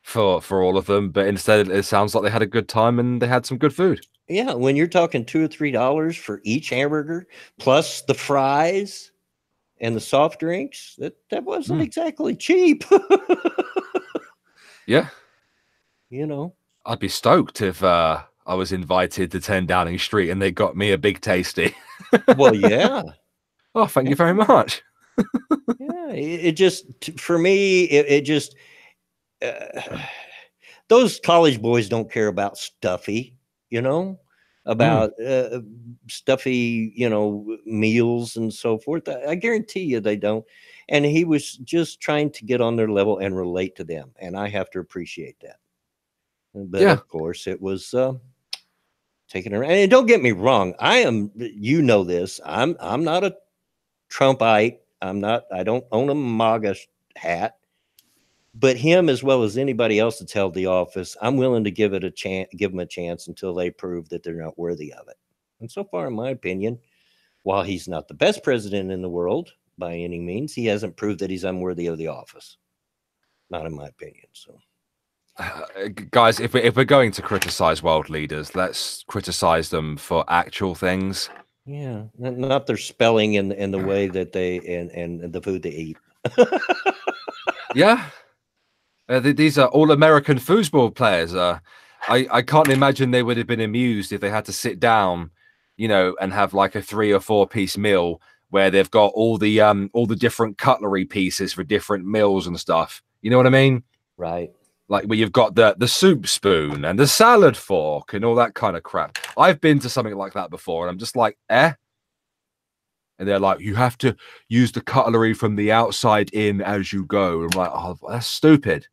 for all of them, but instead, it sounds like they had a good time and they had some good food.
Yeah, when you're talking $2 or $3 for each hamburger, plus the fries and the soft drinks, that wasn't exactly cheap.
Yeah,
you know.
I'd be stoked if I was invited to 10 Downing Street and they got me a big tasty.
Well, yeah.
Oh, thank you very much.
Yeah, it just, for me, it just, those college boys don't care about stuffy, you know, about stuffy, you know, meals and so forth. I guarantee you they don't. And he was just trying to get on their level and relate to them. And I have to appreciate that. But yeah, of course, it was taken around. And don't get me wrong, I am. You know this. I'm not a Trumpite. I don't own a MAGA hat. But him, as well as anybody else that's held the office, I'm willing to give them a chance until they prove that they're not worthy of it. And so far, in my opinion, while he's not the best president in the world by any means, he hasn't proved that he's unworthy of the office. Not in my opinion. So.
Guys, if we're going to criticize world leaders, let's criticize them for actual things.
Yeah, not their spelling and the way that they and the food they eat.
Yeah, these are all American foosball players. I can't imagine they would have been amused if they had to sit down, you know, and have like a 3 or 4 piece meal where they've got all the different cutlery pieces for different meals and stuff. You know what I mean?
Right.
like where you've got the soup spoon and the salad fork and all that kind of crap. I've been to something like that before, and I'm just like, eh. And they're like, you have to use the cutlery from the outside in as you go. And I'm like, oh, that's stupid.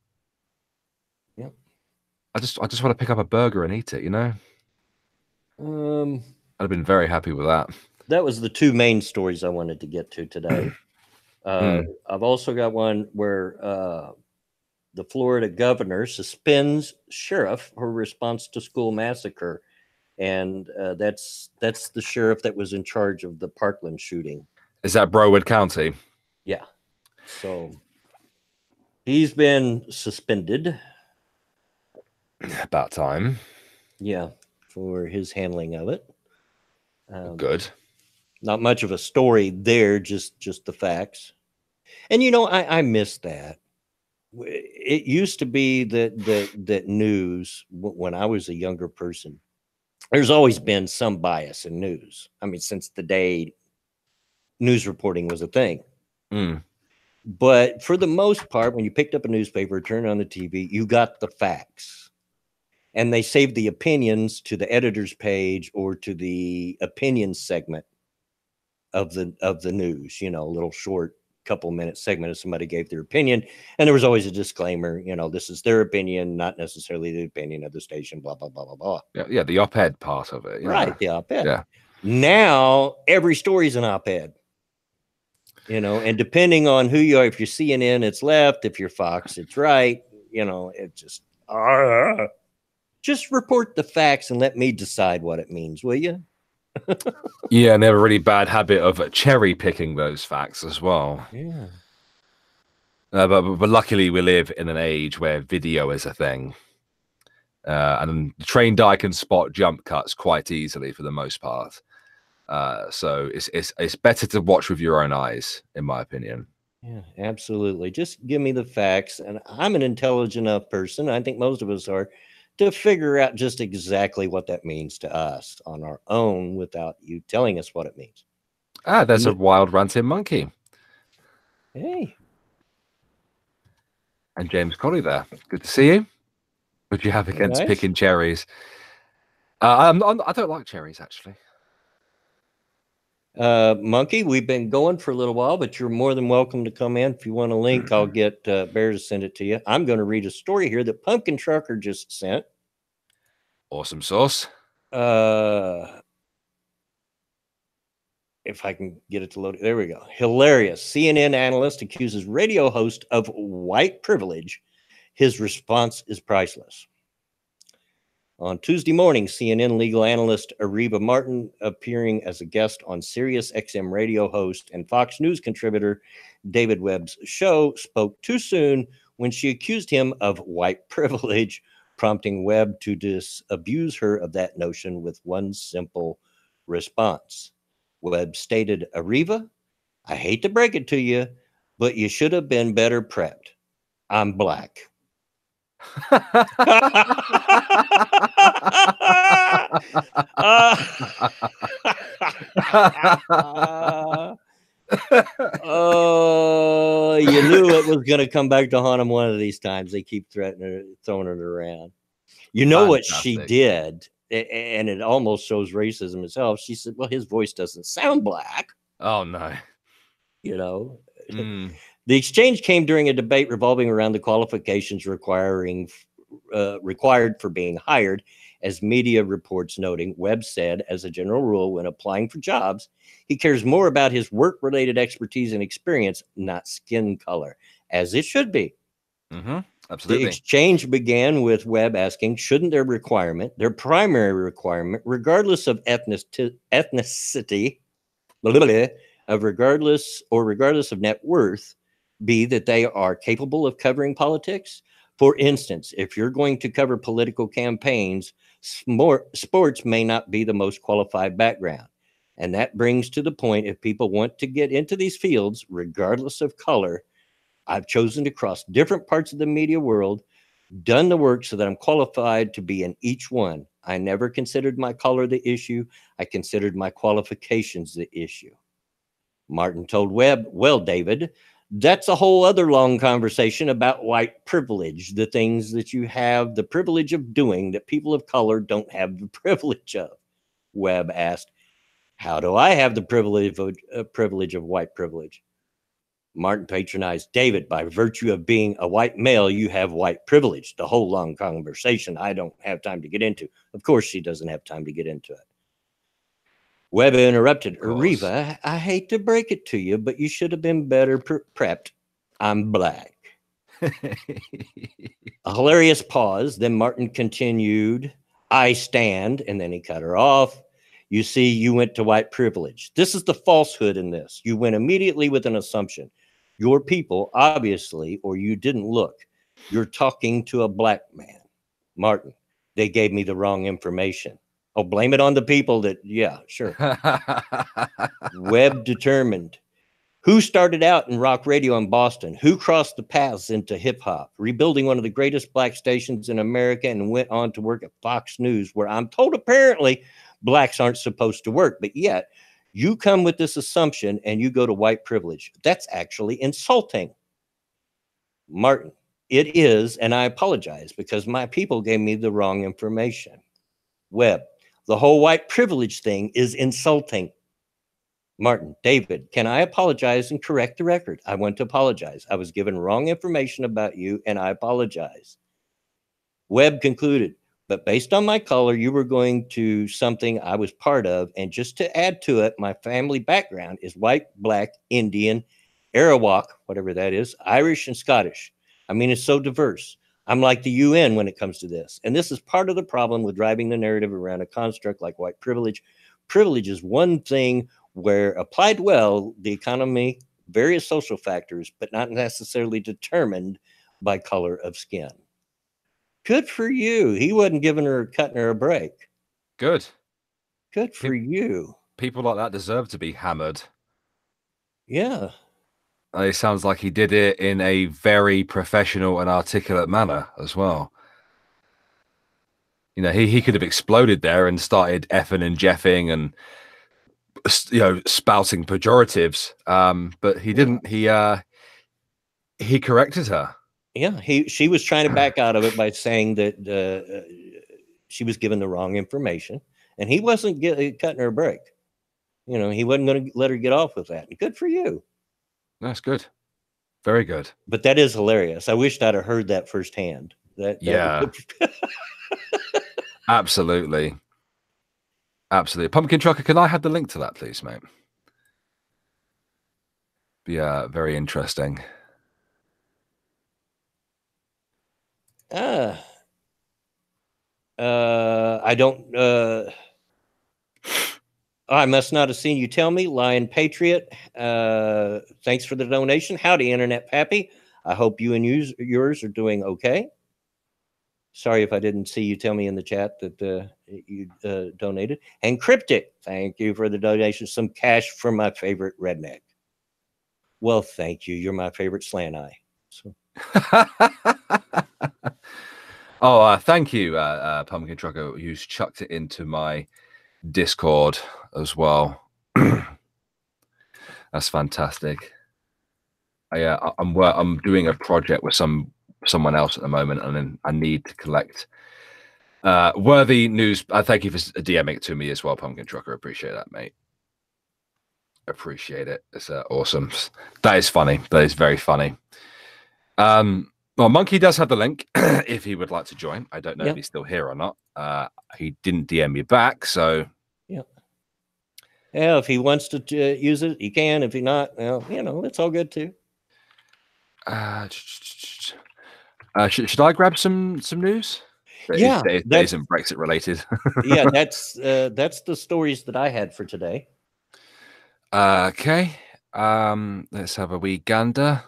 Yep.
I just want to pick up a burger and eat it, you know? I'd have been very happy with that.
That was the two main stories I wanted to get to today. I've also got one where the Florida governor suspends sheriff for response to school massacre. And that's the sheriff that was in charge of the Parkland shooting.
Is that Broward County?
Yeah. So he's been suspended.
About time.
Yeah, for his handling of it.
Good.
Not much of a story there, just the facts. And you know, I miss that. It used to be that news when I was a younger person. There's always been some bias in news. I mean, since the day news reporting was a thing. But for the most part, when you picked up a newspaper, turned on the TV, you got the facts. And they saved the opinions to the editor's page or to the opinion segment of the news, you know, a little short couple-minute segment if somebody gave their opinion. And there was always a disclaimer, you know, this is their opinion, not necessarily the opinion of the station, blah, blah, blah, blah, blah.
Yeah, the op-ed part of it.
Right, the op-ed.
Yeah.
Now, every story's an op-ed. You know, and depending on who you are, if you're CNN, it's left. If you're Fox, it's right. You know, it just report the facts and let me decide what it means, will you?
Yeah, and they have a really bad habit of cherry picking those facts as well.
Yeah.
But luckily, we live in an age where video is a thing, and the trained eye can spot jump cuts quite easily for the most part. So it's better to watch with your own eyes, in my opinion.
Yeah, absolutely. Just give me the facts, and I'm an intelligent enough person, I think most of us are, to figure out just exactly what that means to us on our own without you telling us what it means.
There's a wild ranting monkey.
Hey.
And James Colley there. Good to see you. What do you have against picking cherries? I don't like cherries, actually.
Monkey, we've been going for a little while, but you're more than welcome to come in. If you want a link, I'll get Bear to send it to you. I'm going to read a story here that Pumpkin Trucker just sent.
Awesome sauce.
If I can get it to load. There we go. Hilarious. CNN analyst accuses radio host of white privilege. His response is priceless. On Tuesday morning, CNN legal analyst Arriva Martin, appearing as a guest on Sirius XM radio host and Fox News contributor David Webb's show, spoke too soon when she accused him of white privilege, prompting Webb to disabuse her of that notion with one simple response. Webb stated, Arriva, I hate to break it to you, but you should have been better prepped. I'm black. Oh, you knew it was going to come back to haunt him one of these times. They keep throwing it around. You know what she did, and it almost shows racism itself. She said, well, his voice doesn't sound black.
Oh, no.
You know, the exchange came during a debate revolving around the qualifications required for being hired. As media reports noting, Webb said, as a general rule, when applying for jobs, he cares more about his work-related expertise and experience, not skin color, as it should be.
Absolutely.
The exchange began with Webb asking, shouldn't their primary requirement, regardless of ethnicity, regardless of net worth, be that they are capable of covering politics? For instance, if you're going to cover political campaigns, sports may not be the most qualified background. And that brings to the point, if people want to get into these fields, regardless of color, I've chosen to cross different parts of the media world, done the work so that I'm qualified to be in each one. I never considered my color the issue. I considered my qualifications the issue. Martin told Webb, well, David, That's a whole other long conversation about white privilege, the things that you have the privilege of doing that people of color don't have the privilege of. Webb asked, how do I have the privilege of white privilege? Martin patronized David. By virtue of being a white male, you have white privilege. The whole long conversation I don't have time to get into. Of course, she doesn't have time to get into it. Webb interrupted. Arriva, I hate to break it to you, but you should have been better prepped. I'm black. A hilarious pause. Then Martin continued, I stand, and then he cut her off. You see, you went to white privilege. This is the falsehood in this. You went immediately with an assumption. Your people, obviously, or you didn't look. You're talking to a black man. Martin, they gave me the wrong information. Oh, blame it on the people that, yeah, sure. Webb determined. Who started out in rock radio in Boston? Who crossed the paths into hip hop, rebuilding one of the greatest black stations in America, and went on to work at Fox News, where I'm told apparently blacks aren't supposed to work, but yet you come with this assumption and you go to white privilege. That's actually insulting. Martin, it is, and I apologize because my people gave me the wrong information. Webb, the whole white privilege thing is insulting. Martin, David, can I apologize and correct the record? I want to apologize. I was given wrong information about you, and I apologize. Webb concluded, but based on my color, you were going to something I was part of, and just to add to it, my family background is white, black, Indian, Arawak, whatever that is, Irish, and Scottish. I mean, it's so diverse. I'm like the UN when it comes to this. And this is part of the problem with driving the narrative around a construct like white privilege. Privilege is one thing where applied well, the economy, various social factors, but not necessarily determined by color of skin. Good for you. He wasn't cutting her a break.
Good.
Good for you.
People like that deserve to be hammered.
Yeah.
It sounds like he did it in a very professional and articulate manner as well. You know, he could have exploded there and started effing and jeffing and, you know, spouting pejoratives, but he didn't. He corrected her.
Yeah, she was trying to back out of it by saying that she was given the wrong information, and he wasn't cutting her a break. You know, he wasn't going to let her get off with that. Good for you.
That's good. Very good.
But that is hilarious. I wished I'd have heard that firsthand.
Yeah. Absolutely. Absolutely. Pumpkin Trucker, can I have the link to that, please, mate? Yeah, very interesting.
I don't. I must not have seen you tell me, Lion Patriot. Thanks for the donation. Howdy, Internet Pappy. I hope you and yours are doing okay. Sorry if I didn't see you tell me in the chat that you donated. And Cryptic, thank you for the donation. Some cash for my favorite redneck. Well, thank you. You're my favorite slant eye. So.
Oh, thank you, Pumpkin Trucker, who's chucked it into my Discord as well. That's fantastic. I'm doing a project with someone else at the moment, and then I need to collect worthy news. Thank you for DMing it to me as well, Pumpkin Trucker. Appreciate that, mate. Appreciate it. It's awesome. That is funny. That is very funny. Well, Monkey does have the link if he would like to join. I don't know if he's still here or not. He didn't DM me back, so
yeah. If he wants to use it, he can. If he not, well, you know, it's all good too.
Should I grab some news? That isn't Brexit related.
Yeah, that's the stories that I had for today.
Okay. Let's have a wee gander.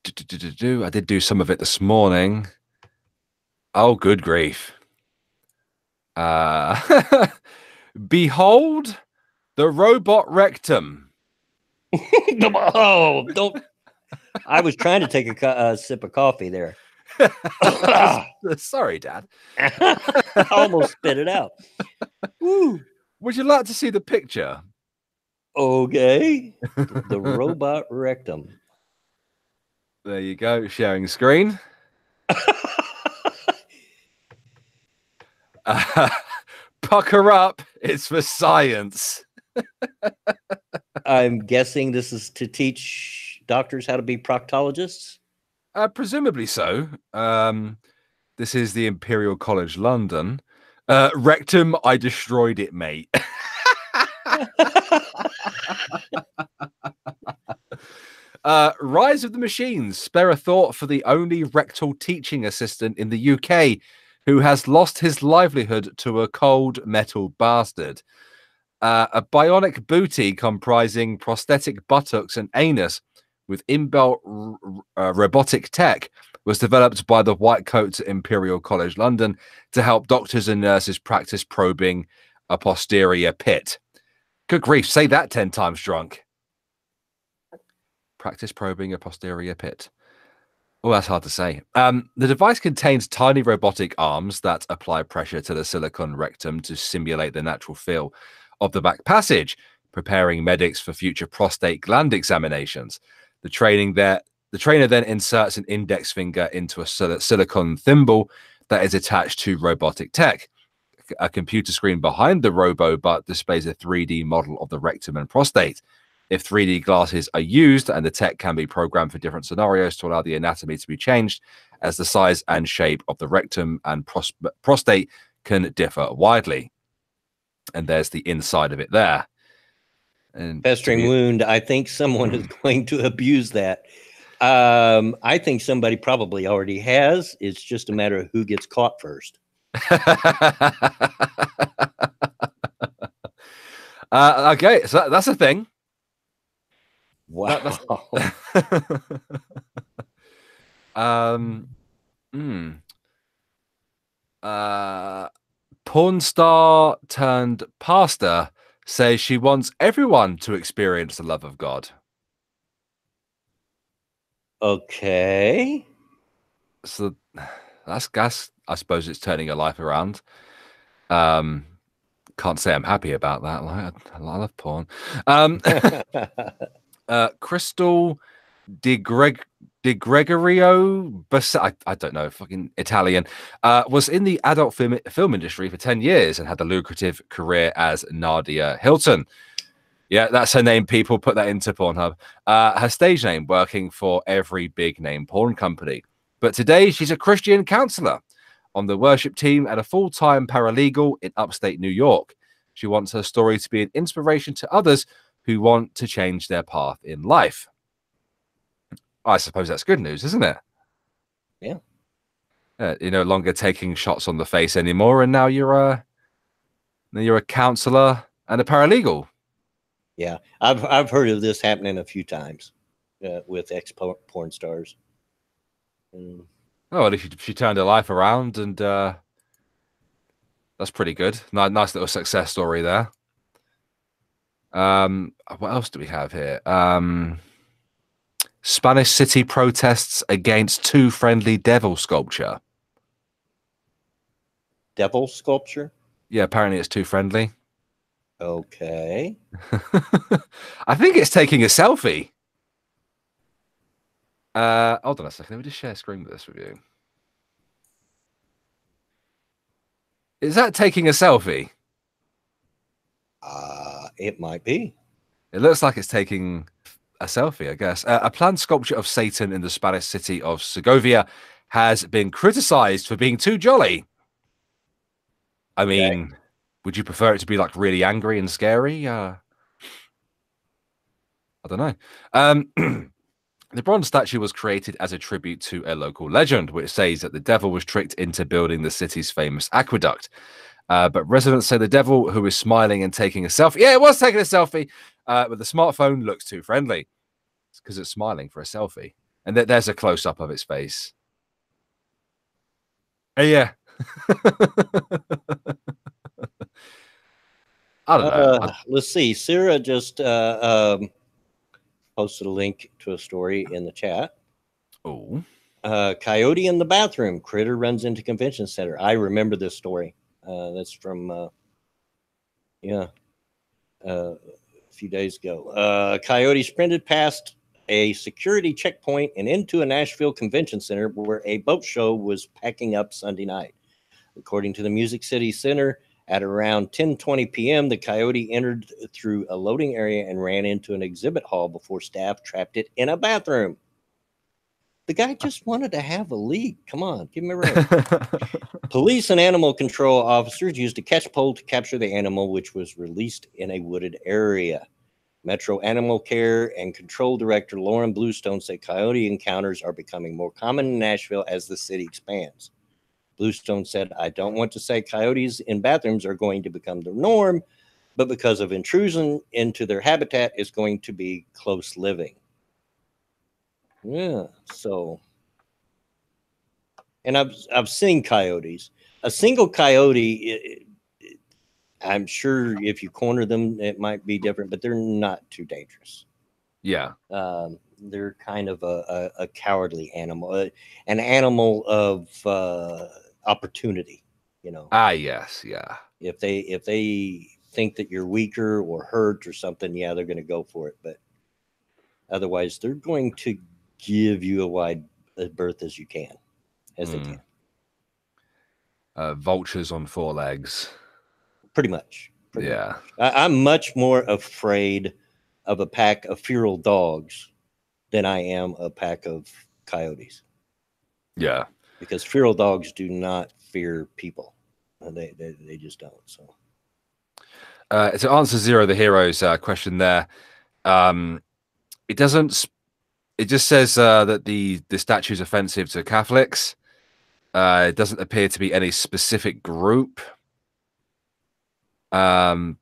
I did do some of it this morning. Oh, good grief. Behold the robot Rectum.
Oh, don't. I was trying to take a sip of coffee there.
Sorry, Dad.
I almost spit it out. Woo.
Would you like to see the picture?
Okay. The robot Rectum.
There you go. Sharing screen. Pucker up. It's for science.
I'm guessing this is to teach doctors how to be proctologists.
Presumably so. This is the Imperial College London. Rectum, I destroyed it, mate. Rise of the Machines. Spare a thought for the only rectal teaching assistant in the UK who has lost his livelihood to a cold metal bastard. A bionic booty comprising prosthetic buttocks and anus with inbuilt robotic tech was developed by the White Coats at Imperial College London to help doctors and nurses practice probing a posterior pit. Good grief, say that 10 times drunk. Practice probing a posterior pit. Oh, that's hard to say. The device contains tiny robotic arms that apply pressure to the silicone rectum to simulate the natural feel of the back passage, preparing medics for future prostate gland examinations. The trainer then inserts an index finger into a silicone thimble that is attached to robotic tech. A computer screen behind the robo-butt displays a 3D model of the rectum and prostate. If 3D glasses are used and the tech can be programmed for different scenarios to allow the anatomy to be changed, as the size and shape of the rectum and prostate can differ widely. And there's the inside of it there. And
Festering wound. I think someone is going to abuse that. I think somebody probably already has. It's just a matter of who gets caught first.
Okay, so that's a thing.
Wow.
Porn star turned pastor says she wants everyone to experience the love of God.
Okay.
So that's gas. I suppose it's turning her life around. Can't say I'm happy about that. I love porn. Crystal De Gregorio, I don't know, fucking Italian, was in the adult film industry for 10 years and had a lucrative career as Nadia Hilton. Yeah, that's her name, people. Put that into Pornhub. Her stage name, working for every big name porn company. But today, she's a Christian counselor on the worship team and a full-time paralegal in upstate New York. She wants her story to be an inspiration to others who want to change their path in life. I suppose that's good news, isn't it?
Yeah.
You're no longer taking shots on the face anymore, and now you're a counselor and a paralegal.
Yeah, I've heard of this happening a few times with ex-porn stars.
Oh, at least she turned her life around, and that's pretty good. Nice little success story there. What else do we have here? Spanish city protests against too friendly devil sculpture.
Devil sculpture?
Yeah, apparently it's too friendly.
Okay.
I think it's taking a selfie. Hold on a second. Let me just share screen with this with you. Is that taking a selfie?
It might be.
It looks like it's taking a selfie, I guess. A planned sculpture of Satan in the Spanish city of Segovia has been criticized for being too jolly. I mean, would you prefer it to be like really angry and scary? I don't know. The bronze statue was created as a tribute to a local legend, which says that the devil was tricked into building the city's famous aqueduct. But residents say the devil, who is smiling and taking a selfie, yeah, it was taking a selfie, with the smartphone, looks too friendly. It's because it's smiling for a selfie. And there's a close-up of its face. Yeah. I don't know.
Let's see. Sarah just posted a link to a story in the chat.
Oh.
Coyote in the bathroom. Critter runs into convention center. I remember this story. That's from, a few days ago. Coyote sprinted past a security checkpoint and into a Nashville convention center where a boat show was packing up Sunday night. According to the Music City Center, at around 10:20 p.m., the coyote entered through a loading area and ran into an exhibit hall before staff trapped it in a bathroom. The guy just wanted to have a leak. Come on, give me a break. Police and animal control officers used a catch pole to capture the animal, which was released in a wooded area. Metro Animal Care and Control Director Lauren Bluestone said coyote encounters are becoming more common in Nashville as the city expands. Bluestone said, I don't want to say coyotes in bathrooms are going to become the norm, but because of intrusion into their habitat is going to be close living. Yeah, so, and I've seen coyotes. A single coyote, I'm sure if you corner them, it might be different, but they're not too dangerous.
Yeah.
They're kind of a cowardly animal, an animal of opportunity, you know.
Yes, yeah.
If they think that you're weaker or hurt or something, yeah, they're going to go for it. But otherwise, they're going to give you a wide berth as you can, as they can.
Vultures on four legs.
Pretty much.
Yeah.
I'm much more afraid of a pack of feral dogs than I am a pack of coyotes.
Yeah.
Because feral dogs do not fear people. They just don't. So
to answer Zero the Hero's question there, it doesn't. It just says that the statue is offensive to Catholics. It doesn't appear to be any specific group, other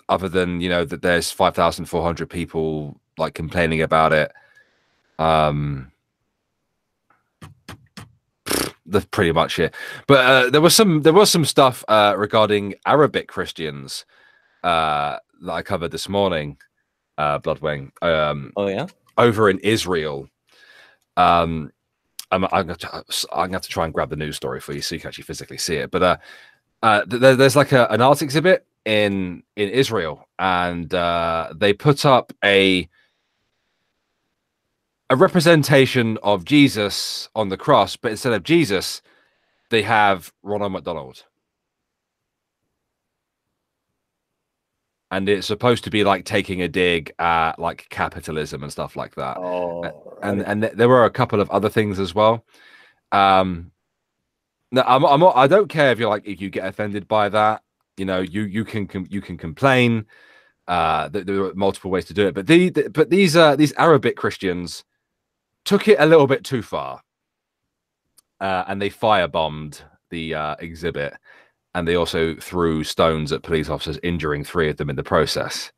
than, you know, that there's 5,400 people like complaining about it. That's pretty much it. But there was some stuff regarding Arabic Christians that I covered this morning, Bloodwing.
oh yeah,
over in Israel. I'm gonna have to try and grab the news story for you so you can actually physically see it. But there's like an art exhibit in Israel, and they put up a representation of Jesus on the cross, but instead of Jesus, they have Ronald McDonald. And it's supposed to be like taking a dig at like capitalism and stuff like that.
Oh,
and there were a couple of other things as well. No, I don't care if you get offended by that. You know, you can complain. There are multiple ways to do it, but these Arabic Christians took it a little bit too far, and they firebombed the exhibit. And they also threw stones at police officers, injuring 3 of them in the process.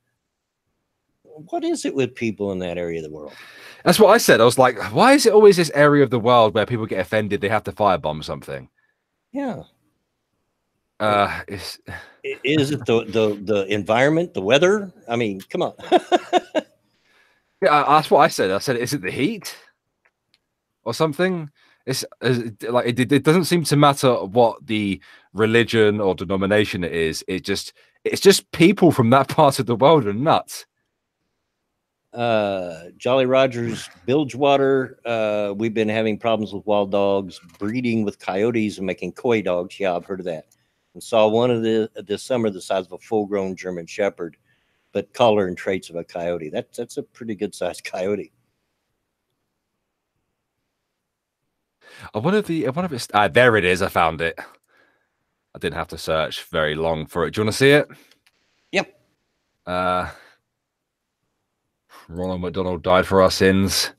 What is it with people in that area of the world?
That's what I said. I was like, why is it always this area of the world where people get offended, they have to firebomb something?
Yeah.
Is
it the environment, the weather? I mean, come on.
Yeah, that's what I said. I said, is it the heat or something? It's like it doesn't seem to matter what the religion or denomination it is. It's just people from that part of the world are nuts.
Jolly Rogers, Bilgewater. We've been having problems with wild dogs breeding with coyotes and making coy dogs. Yeah, I've heard of that. And saw one of this summer the size of a full-grown German Shepherd, but color and traits of a coyote. That's a pretty good-sized coyote.
One of its there it is. I found it. I didn't have to search very long for it. Do you want to see it?
Yep.
Ronald McDonald died for our sins.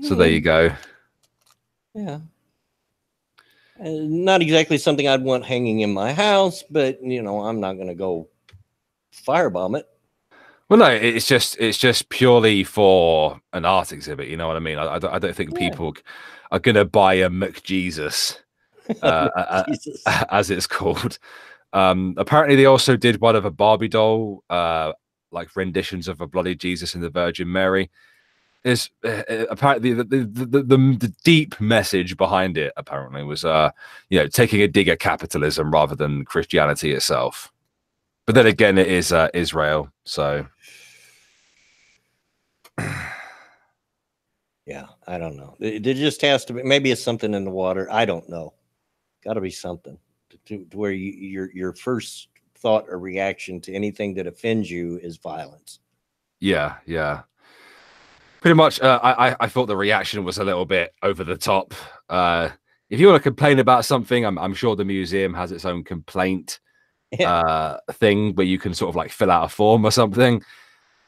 So there you go.
Yeah. Not exactly something I'd want hanging in my house, but you know, I'm not going to go firebomb it.
Well, no, it's just purely for an art exhibit. You know what I mean? I don't think people are going to buy a McJesus, as it's called. Apparently, they also did one of a Barbie doll, like renditions of a bloody Jesus and the Virgin Mary. Is apparently the deep message behind it apparently was taking a dig at capitalism rather than Christianity itself. But then again, it is Israel, so
Yeah, I don't know. There just has to be. Maybe it's something in the water. I don't know. Got to be something to where your first thought or reaction to anything that offends you is violence.
Yeah, yeah. Pretty much, I thought the reaction was a little bit over the top. If you want to complain about something, I'm sure the museum has its own complaint thing where you can sort of like fill out a form or something.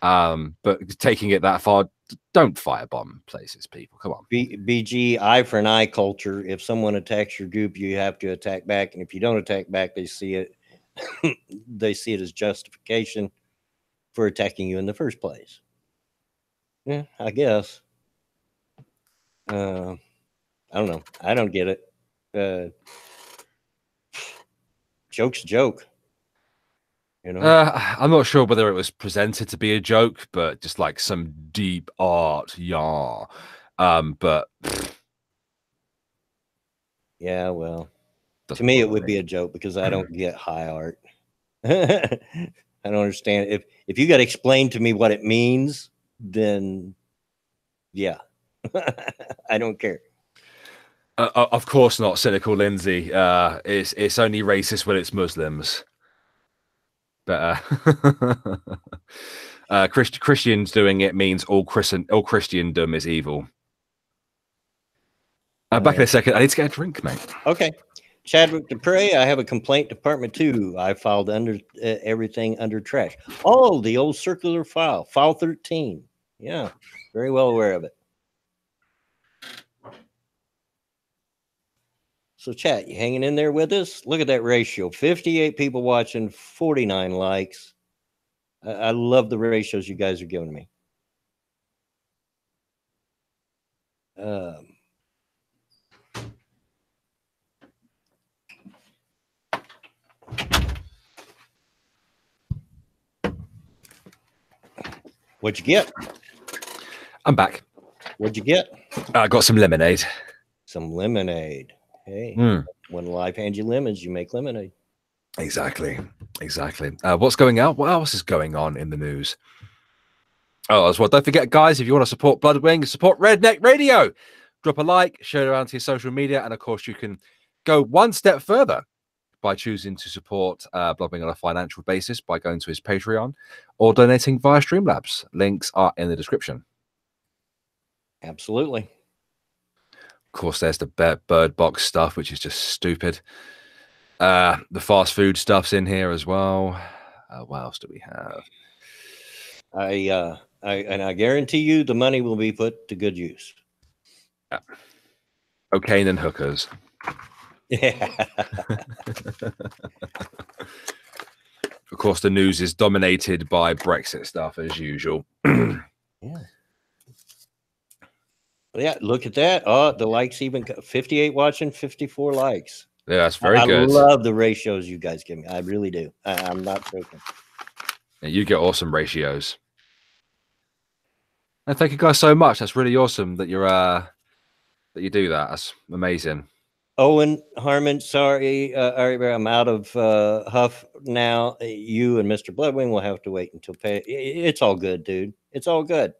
But taking it that far, don't firebomb places, people. Come on.
BG, eye for an eye culture. If someone attacks your group, you have to attack back, and if you don't attack back, they see it. They see it as justification for attacking you in the first place. Yeah, I guess. I don't know. I don't get it. Joke's a joke. You know?
I'm not sure whether it was presented to be a joke, but just like some deep art, yeah. But
yeah, well, to me it would be a joke because I don't get high art. I don't understand. If you got to explain to me what it means, then yeah, I don't care.
Of course not, cynical Lindsay. It's only racist when it's Muslims. But Christians doing it means all Christendom is evil. Back in a second. I need to get a drink, mate.
Okay. Chadwick Dupre, I have a complaint department too. I filed under everything under trash. Oh, the old circular file 13. Yeah, very well aware of it. So chat, you hanging in there with us? Look at that ratio. 58 people watching, 49 likes. I love the ratios you guys are giving me. What'd you get?
I'm back.
What'd you get?
I got some lemonade.
Some lemonade. Hey, when life hands you lemons, you make lemonade.
Exactly. What's going on? What else is going on in the news? Oh, as well, don't forget, guys, if you want to support Bloodwing, support Redneck Radio. Drop a like, share it around to your social media, and of course, you can go one step further by choosing to support Bloodwing on a financial basis by going to his Patreon or donating via Streamlabs. Links are in the description.
Absolutely.
Of course, there's the Bird Box stuff, which is just stupid. The fast food stuff's in here as well. What else do we have?
I guarantee you the money will be put to good use.
Yeah. Cocaine and hookers.
Yeah.
Of course, the news is dominated by Brexit stuff as usual.
Yeah. Yeah, look at that. Oh, the likes even 58 watching, 54 likes.
Yeah, that's very good.
I love the ratios you guys give me. I really do. I'm not joking.
Yeah, you get awesome ratios. And thank you guys so much. That's really awesome that you're that you do that. That's amazing.
Owen Harmon, sorry, I'm out of Huff now. You and Mr. Bloodwing will have to wait until pay. It's all good, dude. It's all good.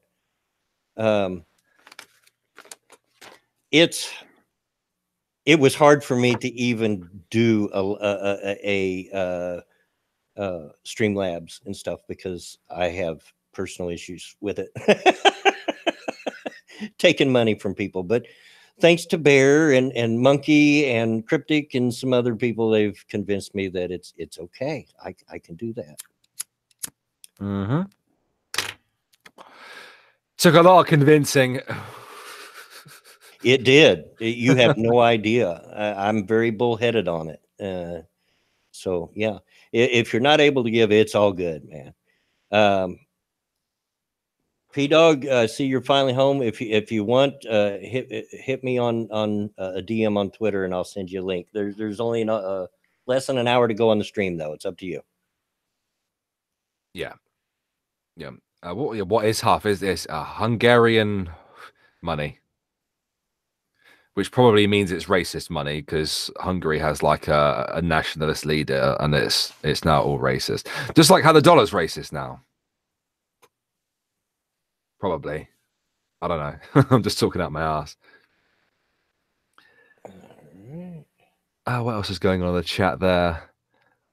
It was hard for me to even do a Streamlabs and stuff because I have personal issues with it. Taking money from people, but thanks to Bear and Monkey and Cryptic and some other people, they've convinced me that it's okay. I can do that.
Took a lot of convincing.
It did. You have no idea. I'm very bullheaded on it. So yeah, if you're not able to give, it's all good, man. P-Dog, see you're finally home. If you want, hit me on a DM on Twitter, and I'll send you a link. There's only less than an hour to go on the stream, though. It's up to you.
Yeah. What is half? Is this Hungarian money? Which probably means it's racist money because Hungary has like a nationalist leader, and it's now all racist. Just like how the dollar's racist now. Probably. I don't know. I'm just talking out my ass. What else is going on in the chat there?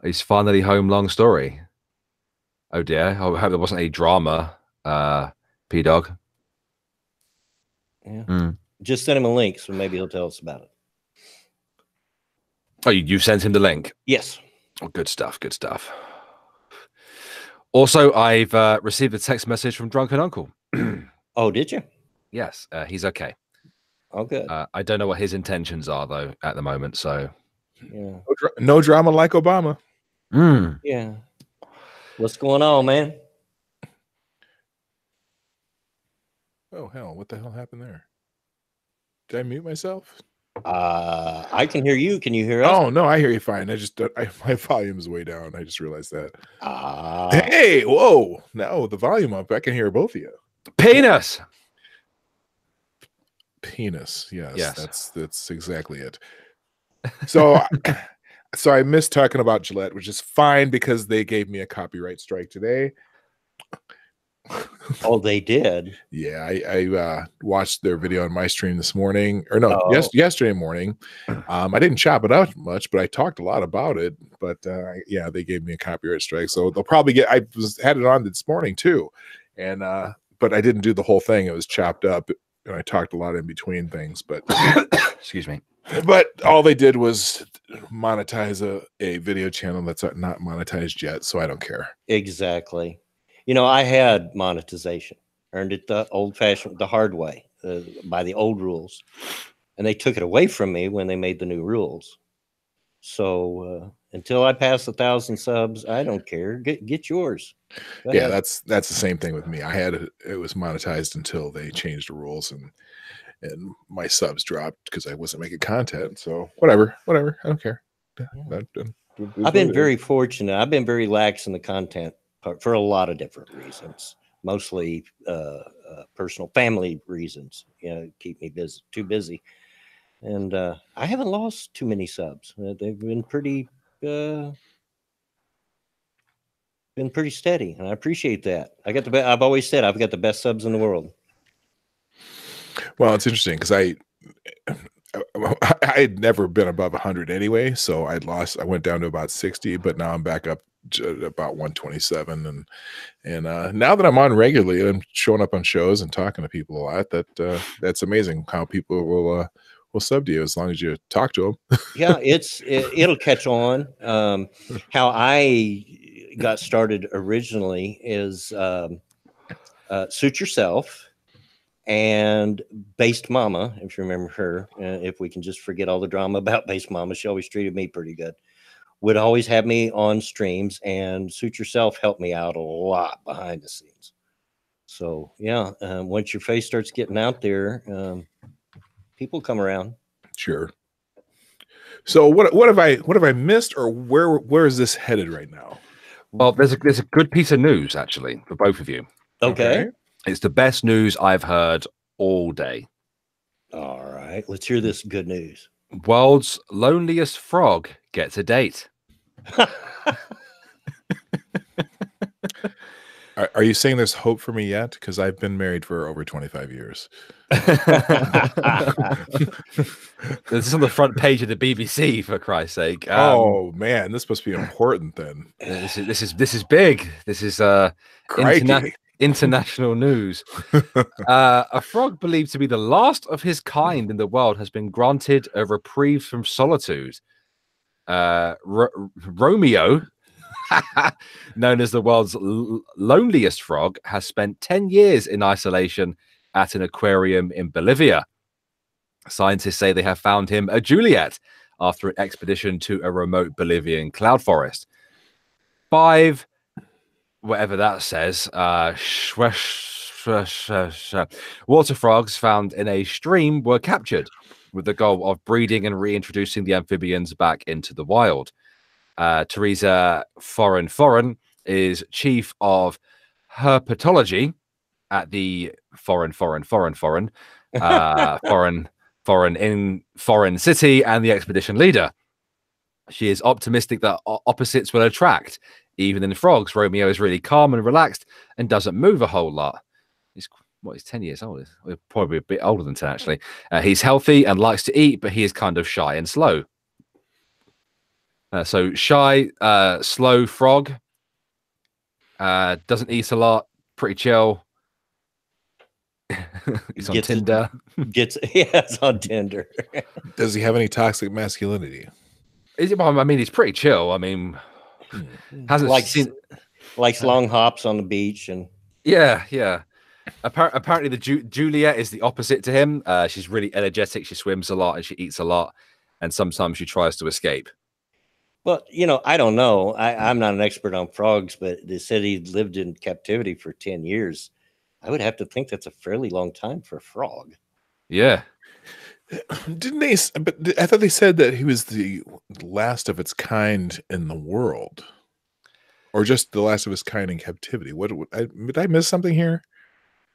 He's finally home. Long story. Oh dear. I hope there wasn't any drama. P-Dog.
Yeah. Just send him a link, so maybe he'll tell us about it.
Oh, you sent him the link?
Yes.
Oh, good stuff. Good stuff. Also, I've received a text message from Drunken Uncle.
Oh, did you?
Yes, he's okay.
Oh, good.
I don't know what his intentions are, though, at the moment. So,
yeah,
no drama like Obama.
Yeah. What's going on, man?
Oh hell! What the hell happened there? Did I mute myself?
I can hear you. Can you hear us?
Oh no, I hear you fine. My volume is way down. I just realized that. Hey, whoa! Now the volume up. I can hear both of you.
Penis.
Penis. Yes. That's exactly it. So, so I missed talking about Gillette, which is fine because they gave me a copyright strike today.
Oh, they did.
Yeah, I watched their video on my stream this morning, or no, yesterday morning. I didn't chop it out much, but I talked a lot about it. But yeah, they gave me a copyright strike, so they'll probably get. I had it on this morning too, and but I didn't do the whole thing. It was chopped up, and I talked a lot in between things. But
excuse me.
But all they did was monetize a video channel that's not monetized yet, so I don't care.
Exactly. You know, I had monetization, earned it the old-fashioned, the hard way, by the old rules, and they took it away from me when they made the new rules. So until I pass 1,000 subs, I don't care. Get yours.
Yeah, that's the same thing with me. I had it was monetized until they changed the rules, and my subs dropped because I wasn't making content. So whatever, I don't care.
I've been very fortunate. I've been very lax in the content part for a lot of different reasons, mostly personal family reasons. You know, keep me busy, too busy. And I haven't lost too many subs. They've been pretty steady, and I appreciate that. I've always said I've got the best subs in the world.
Well, it's interesting because I had never been above 100 anyway, so I went down to about 60, but now I'm back up to about 127, and now that I'm on regularly, I'm showing up on shows and talking to people a lot. That's amazing how people will sub to you as long as you talk to them.
Yeah, it'll catch on. How I got started originally is Suit Yourself and Based Mama, if you remember her. If we can just forget all the drama about Based Mama, she always treated me pretty good. Would always have me on streams, and Suit Yourself helped me out a lot behind the scenes. So yeah, once your face starts getting out there, people come around.
Sure. So what have I missed, or where is this headed right now?
Well, there's a good piece of news actually for both of you.
Okay.
It's the best news I've heard all day.
All right, let's hear this good news.
World's loneliest frog gets a date.
Are you saying there's hope for me yet? Because I've been married for over 25 years.
This is on the front page of the BBC, for Christ's sake.
Oh man, this must be important then.
This is big. This is international news. A frog believed to be the last of his kind in the world has been granted a reprieve from solitude. Romeo, known as the world's loneliest frog, has spent 10 years in isolation at an aquarium in Bolivia. Scientists say they have found him a Juliet after an expedition to a remote Bolivian cloud forest. 5, whatever that says, water frogs found in a stream were captured with the goal of breeding and reintroducing the amphibians back into the wild. Teresa Foreign is chief of herpetology at the Foreign City and the expedition leader. She is optimistic that opposites will attract. Even in frogs, Romeo is really calm and relaxed and doesn't move a whole lot. he's 10 years old. We're probably a bit older than 10, actually. He's healthy and likes to eat, but he is kind of shy and slow. So shy, slow frog. Doesn't eat a lot. Pretty chill. He's on Tinder.
It's on Tinder.
Does he have any toxic masculinity?
I mean, he's pretty chill. I mean, hasn't
likes long hops on the beach and
yeah. Apparently, the Juliet is the opposite to him. She's really energetic. She swims a lot and she eats a lot, and sometimes she tries to escape.
Well, I don't know. I'm not an expert on frogs, but they said he lived in captivity for 10 years. I would have to think that's a fairly long time for a frog.
Yeah.
Didn't they? But I thought they said that he was the last of its kind in the world, or just the last of his kind in captivity. Did I miss something here?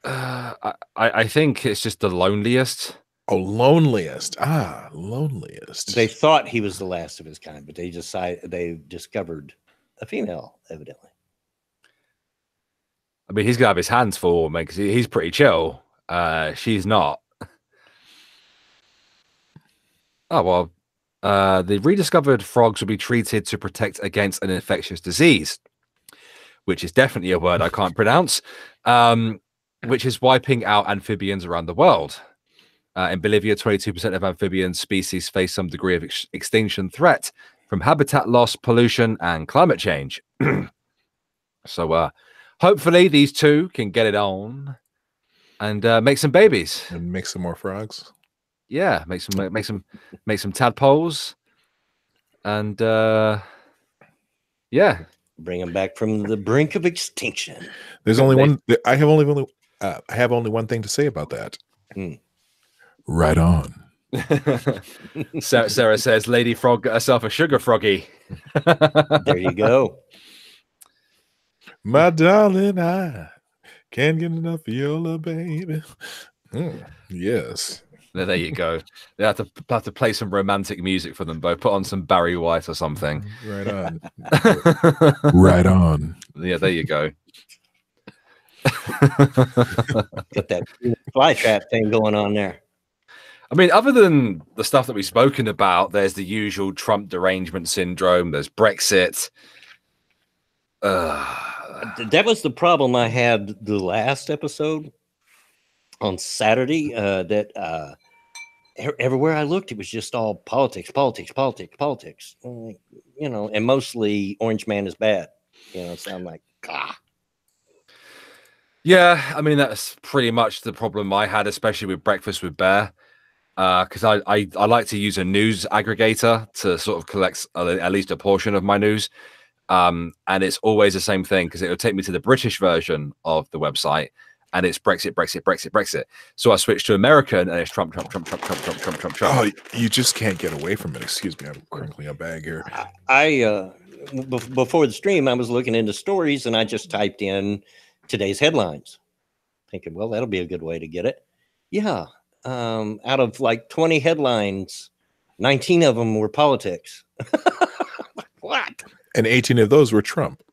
I think it's just the loneliest.
Oh, loneliest. Loneliest.
They thought he was the last of his kind, but they discovered a female, evidently.
I mean, he's gonna have his hands full, man, because he's pretty chill. She's not. Oh well. The rediscovered frogs will be treated to protect against an infectious disease, which is definitely a word I can't pronounce. Which is wiping out amphibians around the world. In Bolivia, 22% of amphibian species face some degree of extinction threat from habitat loss, pollution, and climate change. So hopefully these two can get it on and make some babies.
And make some more frogs.
Yeah, make some tadpoles. And yeah.
Bring them back from the brink of extinction.
There's only one. I have only one thing to say about that. Right on.
Sarah says, Lady Frog got herself a sugar froggy.
There you go.
My darling, I can't get enough of your love, baby. Yes.
There you go. They have to play some romantic music for them both. Put on some Barry White or something.
Right on. Right on.
Yeah, there you go.
Got that fly trap thing going on there.
I mean, other than the stuff that we've spoken about, there's the usual Trump derangement syndrome. There's Brexit.
That was the problem I had the last episode on Saturday. Everywhere I looked, it was just all politics. And mostly Orange Man is bad. So I'm like, ah.
Yeah, I mean, that's pretty much the problem I had, especially with Breakfast with Bear. Because I like to use a news aggregator to sort of collect at least a portion of my news. And it's always the same thing because it will take me to the British version of the website. And it's Brexit. So I switched to American, and it's Trump.
Oh, you just can't get away from it. Excuse me, I'm crinkling a bag here.
Before the stream, I was looking into stories, and I just typed in today's headlines, thinking, well, that'll be a good way to get it. Yeah, out of like 20 headlines, 19 of them were politics. What?
And 18 of those were Trump.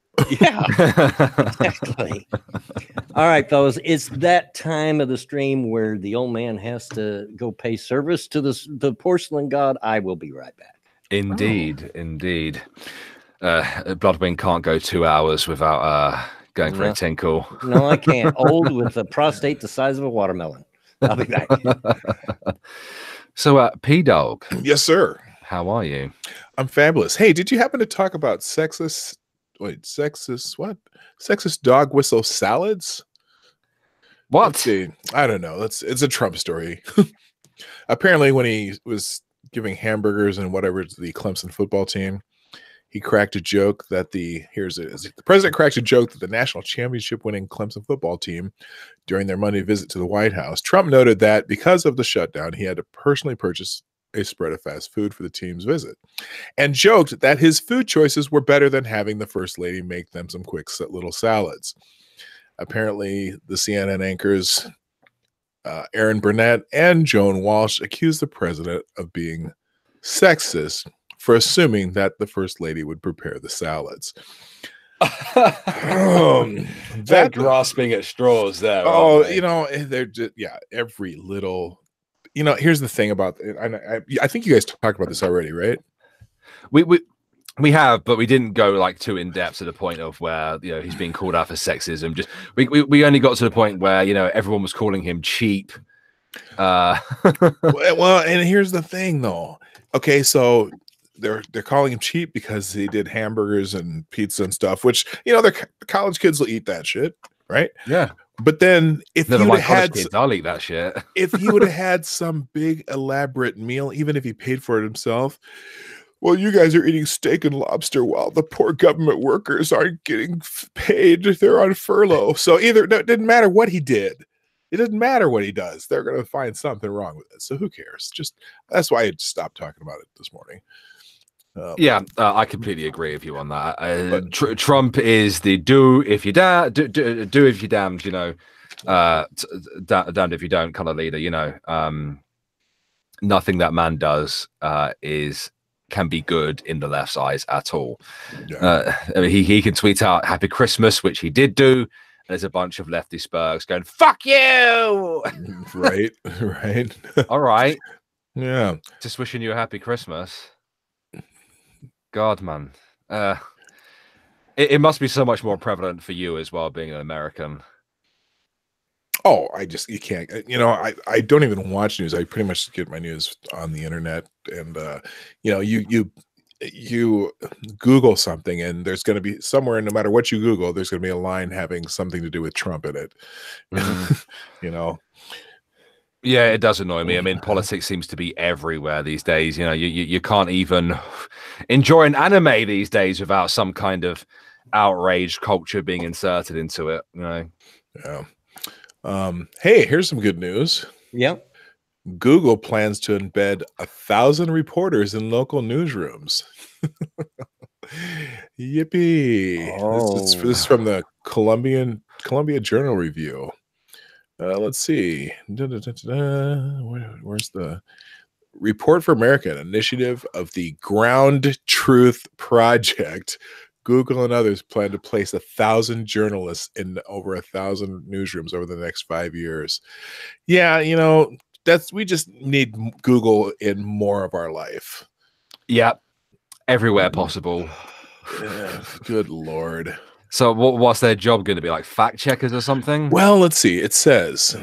Yeah, exactly. All right, fellas, it's that time of the stream where the old man has to go pay service to the porcelain god. I will be right back.
Indeed. Bloodwing can't go 2 hours without going for a tinkle.
No, I can't. Old with a prostate the size of a watermelon. I'll be back.
So, P-Dog.
Yes, sir.
How are you?
I'm fabulous. Hey, did you happen to talk about sexist dog whistle salads?
What?
I don't know. It's a Trump story. Apparently, when he was giving hamburgers and whatever to the Clemson football team, he cracked a joke that the president cracked a joke that the national championship winning Clemson football team during their Monday visit to the White House. Trump noted that because of the shutdown, he had to personally purchase a spread of fast food for the team's visit, and joked that his food choices were better than having the first lady make them some quick little salads. Apparently, the CNN anchors Aaron Burnett and Joan Walsh accused the president of being sexist for assuming that the first lady would prepare the salads.
They're grasping at straws there.
Oh, you know, they're just, yeah, every little, you know, here's the thing about it. I think you guys talked about this already, right?
We have, but we didn't go like too in depth to the point of where, you know, he's being called out for sexism. Just we only got to the point where, you know, everyone was calling him cheap.
Well, and here's the thing though. Okay, so they're calling him cheap because he did hamburgers and pizza and stuff, which, you know, the college kids will eat that shit, right?
Yeah.
But then if you had
kids, I'll eat that shit.
If he would have had some big elaborate meal, even if he paid for it himself, well, you guys are eating steak and lobster while the poor government workers aren't getting paid. They're on furlough. So it didn't matter what he did. It doesn't matter what he does. They're going to find something wrong with it. So who cares? That's why I stopped talking about it this morning.
I completely agree with you on that. Trump is the do if you do if you damned, you know, damned if you don't kind of leader. You know, nothing that man does can be good in the left's eyes at all. Yeah. I mean, he can tweet out "Happy Christmas," which he did do. And there's a bunch of lefty spurgs going "fuck you."
Right.
All right.
Yeah.
Just wishing you a happy Christmas. God, man. It must be so much more prevalent for you as well, being an American.
Oh, you can't, you know, I don't even watch news. I pretty much get my news on the internet, and you know, you Google something and there's going to be somewhere, no matter what you Google, there's going to be a line having something to do with Trump in it. You know.
Yeah, it does annoy me. I mean, politics seems to be everywhere these days. You know, you can't even enjoy an anime these days without some kind of outraged culture being inserted into it. You know.
Yeah. Hey, here's some good news.
Yep.
Google plans to embed 1,000 reporters in local newsrooms. Yippee!
Oh.
This is from the Columbia Journal Review. Let's see. Where's the Report for America, an initiative of the Ground Truth Project? Google and others plan to place 1,000 journalists in over 1,000 newsrooms over the next 5 years. Yeah, you know, we just need Google in more of our life.
Yeah, everywhere possible.
Yeah, good Lord.
So what's their job going to be, like fact checkers or something?
Well, let's see. It says,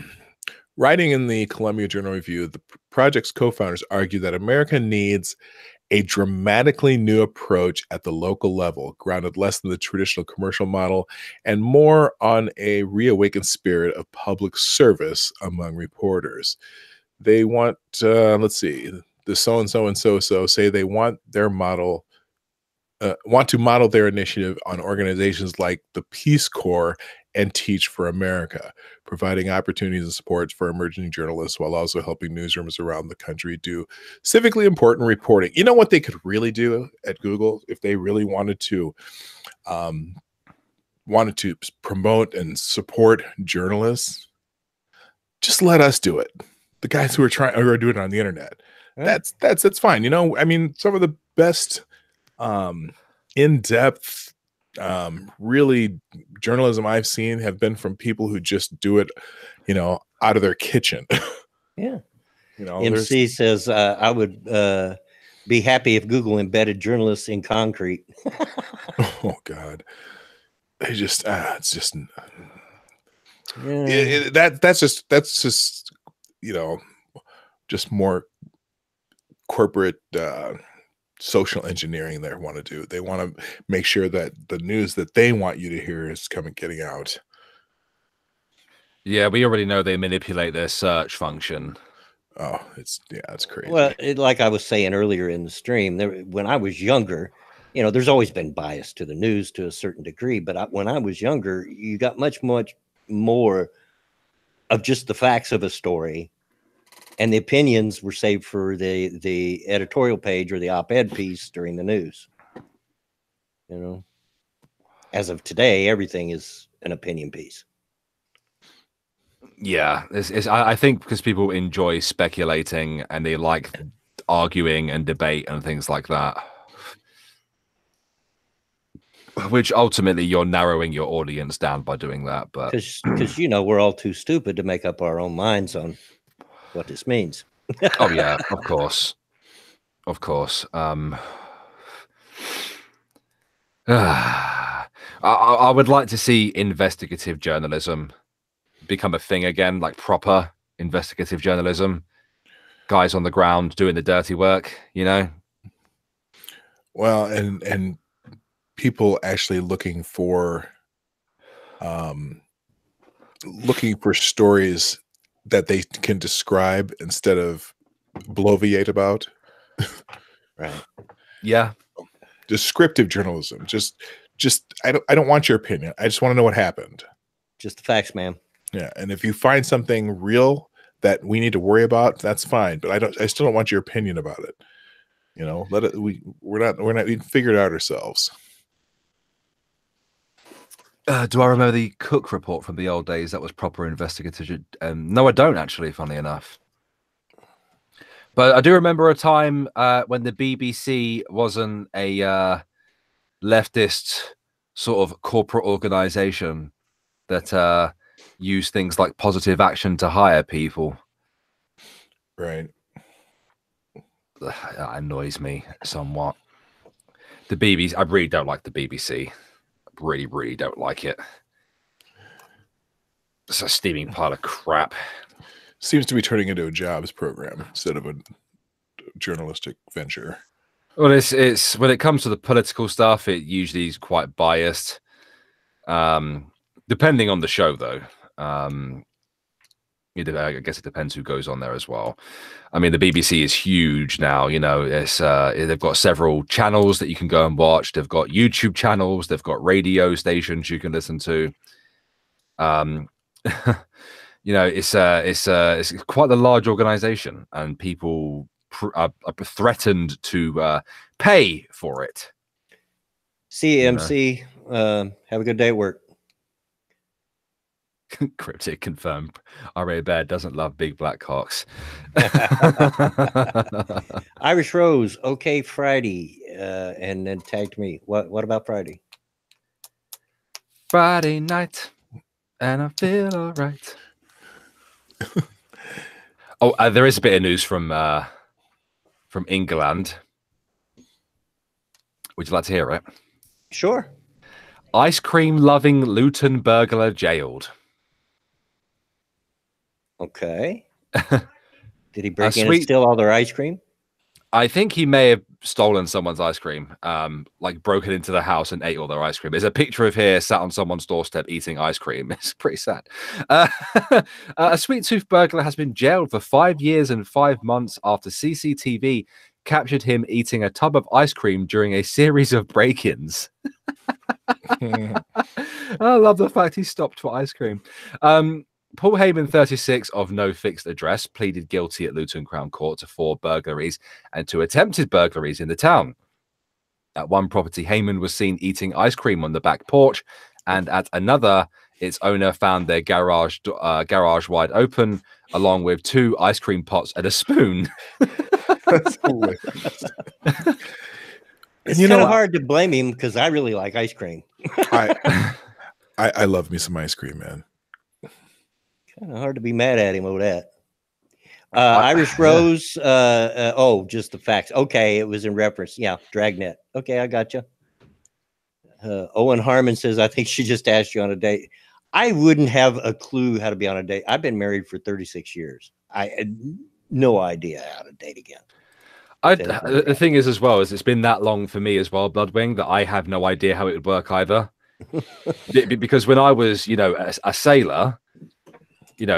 writing in the Columbia Journal Review, the project's co-founders argue that America needs a dramatically new approach at the local level, grounded less in the traditional commercial model and more on a reawakened spirit of public service among reporters. They want, let's see, the so-and-so and so-so say they want to model their initiative on organizations like the Peace Corps and Teach for America, providing opportunities and support for emerging journalists while also helping newsrooms around the country do civically important reporting. You know what they could really do at Google if they really wanted to promote and support journalists? Just let us do it. The guys who are doing it on the internet. Yeah. That's fine. You know, I mean, some of the best in-depth really journalism I've seen have been from people who just do it, you know, out of their kitchen.
Yeah.
You know,
MC says I would be happy if Google embedded journalists in concrete.
Oh God. They just it's just that's just you know, just more corporate social engineering they want to do. They want to make sure that the news that they want you to hear is getting out.
Yeah, we already know they manipulate their search function.
Oh, it's crazy.
Well, like I was saying earlier in the stream, when I was younger, you know, there's always been bias to the news to a certain degree, but when I was younger, you got much more of just the facts of a story. And the opinions were saved for the editorial page or the op-ed piece during the news. You know, as of today, everything is an opinion piece.
Yeah, I think because people enjoy speculating and they like arguing and debate and things like that. Which ultimately you're narrowing your audience down by doing that. But
because we're all too stupid to make up our own minds on what this means.
Oh yeah, of course. I would like to see investigative journalism become a thing again, like proper investigative journalism. Guys on the ground doing the dirty work,
Well, and people actually looking for stories that they can describe instead of bloviate about.
Right.
Yeah.
Descriptive journalism. Just I don't want your opinion. I just want to know what happened.
Just the facts, man.
Yeah. And if you find something real that we need to worry about, that's fine. But I still don't want your opinion about it. We figured it out ourselves.
Do I remember the Cook report from the old days? That was proper investigative. No, I don't actually, funnily enough. But I do remember a time when the BBC wasn't a leftist sort of corporate organization that used things like positive action to hire people.
Right.
That annoys me somewhat. The BBC, I really don't like the BBC. Really, really don't like it. It's a steaming pile of crap.
Seems to be turning into a jobs program instead of a journalistic venture.
Well, it's when it comes to the political stuff, it usually is quite biased. Depending on the show, though. I guess it depends who goes on there as well. I mean, the BBC is huge now. They've got several channels that you can go and watch. They've got YouTube channels. They've got radio stations you can listen to. It's quite a large organization, and people are threatened to pay for it.
CMC, have a good day at work.
Cryptic confirmed. R.A. Bear doesn't love big black cocks.
Irish Rose, okay, Friday, and then tagged me. What about Friday?
Friday night, and I feel all right. There is a bit of news from England. Would you like to hear it?
Sure.
Ice cream loving Luton burglar jailed.
Okay. Did he break in and steal all their ice cream?
I think he may have stolen someone's ice cream, like broken into the house and ate all their ice cream. There's a picture of here sat on someone's doorstep eating ice cream. It's pretty sad. A sweet tooth burglar has been jailed for 5 years and 5 months after CCTV captured him eating a tub of ice cream during a series of break-ins. I love the fact he stopped for ice cream. Paul Heyman, 36, of no fixed address, pleaded guilty at Luton Crown Court to 4 burglaries and 2 attempted burglaries in the town. At one property, Heyman was seen eating ice cream on the back porch, and at another, its owner found their garage wide open, along with 2 ice cream pots and a spoon.
That's hilarious.
It's kind of hard to blame him because I really like ice cream.
I love me some ice cream, man.
Kind of hard to be mad at him over that. Irish Rose. Just the facts. Okay, it was in reference. Yeah, Dragnet. Okay, I got you. Owen Harmon says, I think she just asked you on a date. I wouldn't have a clue how to be on a date. I've been married for 36 years. I had no idea how to date again.
The thing is, as well, is it's been that long for me as well, Bloodwing, that I have no idea how it would work either. Because when I was, a sailor,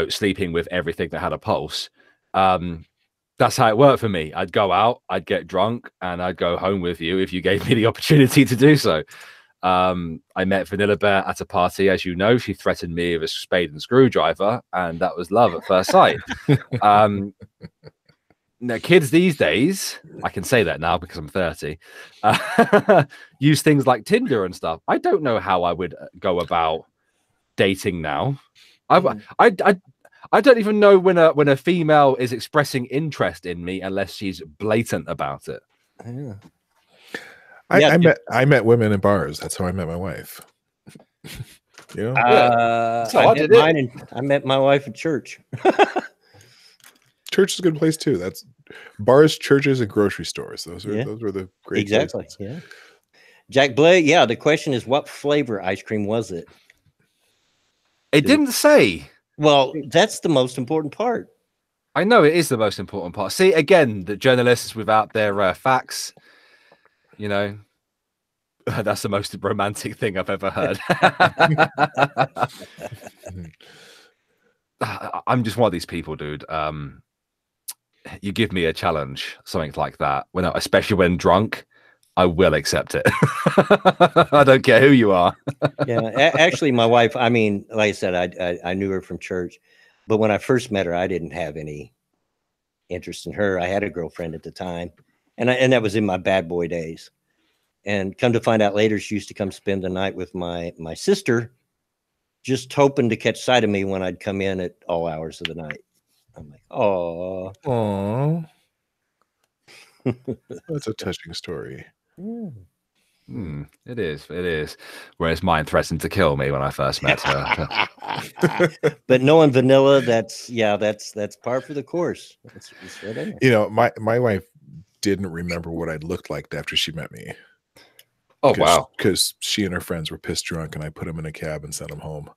sleeping with everything that had a pulse, that's how it worked for me. I'd go out, I'd get drunk, and I'd go home with you if you gave me the opportunity to do so. I met Vanilla Bear at a party, as you know. She threatened me with a spade and screwdriver, and that was love at first sight. Now, kids these days, I can say that now because I'm 30, use things like Tinder and stuff. I don't know how I would go about dating now. I don't even know when a female is expressing interest in me unless she's blatant about it.
Yeah.
I met women in bars. That's how I met my wife. You know,
I met my wife at church.
Church is a good place too. That's bars, churches, and grocery stores. Those were the great places.
Yeah. Jack Blake. Yeah. The question is, what flavor ice cream was it?
It didn't say.
Well, that's the most important part.
I know it is the most important part. See, again, the journalists without their facts, you know, that's the most romantic thing I've ever heard. I'm just one of these people, dude. You give me a challenge, something like that, especially when drunk, I will accept it. I don't care who you are.
Yeah, actually, my wife, I mean, like I said, I knew her from church, but when I first met her, I didn't have any interest in her. I had a girlfriend at the time, and that was in my bad boy days. And come to find out later, she used to come spend the night with my sister, just hoping to catch sight of me when I'd come in at all hours of the night. I'm like, oh,
that's a touching story.
Yeah.
It is. Whereas mine threatened to kill me when I first met her.
But knowing vanilla, that's par for the course. That's what I know.
You know, my wife didn't remember what I looked like after she met me.
Oh, wow.
Because she and her friends were pissed drunk, and I put them in a cab and sent them home.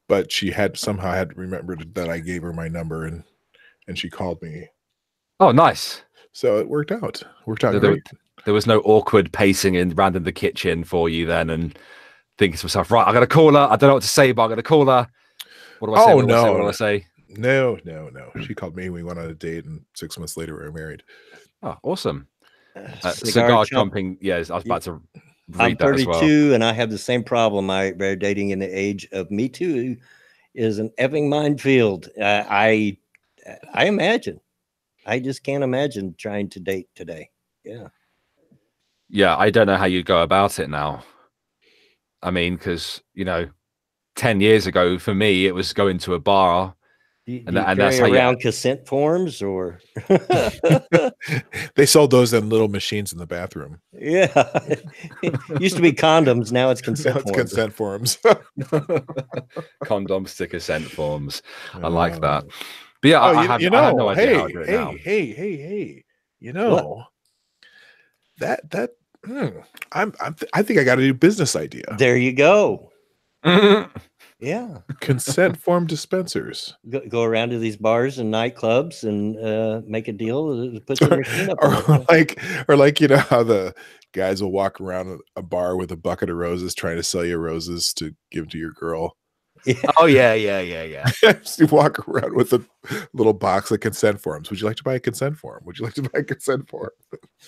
But she somehow had remembered that I gave her my number, and she called me.
Oh, nice.
So it worked out. Great.
There was no awkward pacing around in the kitchen for you then, and thinking to myself, right, I got to call her. I don't know what to say, but I'm going to call her. What do I say?
Oh,
what do I say?
No. She called me. We went on a date, and 6 months later, we were married.
Oh, awesome. Cigar jumping. Yes, I was about to read that as well. I'm
32, and I have the same problem. We're dating in the age of Me Too is an effing minefield. I imagine. I just can't imagine trying to date today. Yeah.
Yeah, I don't know how you go about it now. I mean, because, 10 years ago, for me, it was going to a bar.
And that's how around consent forms, or
they sold those in little machines in the bathroom.
Yeah, it used to be condoms. Now it's consent forms.
Consent forms.
Condom sticker consent forms. I like that. But yeah, I have no idea how to do it now.
Hey! You know that I think I got a new business idea.
There you go. Yeah,
consent form dispensers.
Go around to these bars and nightclubs and make a deal. Put the machine up.
or like how the guys will walk around a bar with a bucket of roses, trying to sell you roses to give to your girl.
Yeah.
Oh yeah.
You walk around with a little box of consent forms. Would you like to buy a consent form? Would you like to buy a consent form?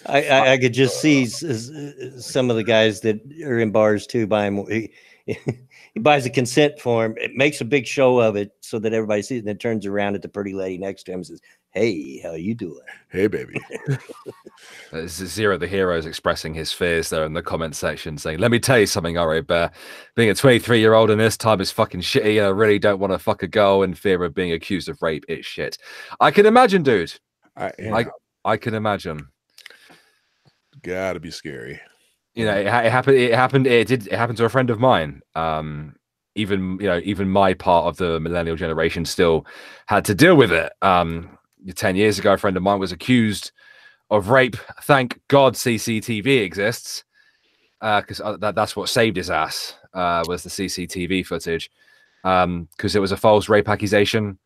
I could just see some of the guys that are in bars too buying. He buys a consent form. It makes a big show of it so that everybody sees it, and then turns around at the pretty lady next to him and says, "Hey, how you doing?
Hey, baby."
Zero the Hero is expressing his fears there in the comment section, saying, "Let me tell you something, Ari Bear. Being a 23-year-old in this time is fucking shitty, and I really don't want to fuck a girl in fear of being accused of rape. It's shit." I can imagine, dude. I can imagine.
Gotta be scary.
It happened to a friend of mine. Even my part of the millennial generation still had to deal with it. 10 years ago, a friend of mine was accused of rape. Thank God CCTV exists, because that's what saved his ass, was the CCTV footage, because it was a false rape accusation.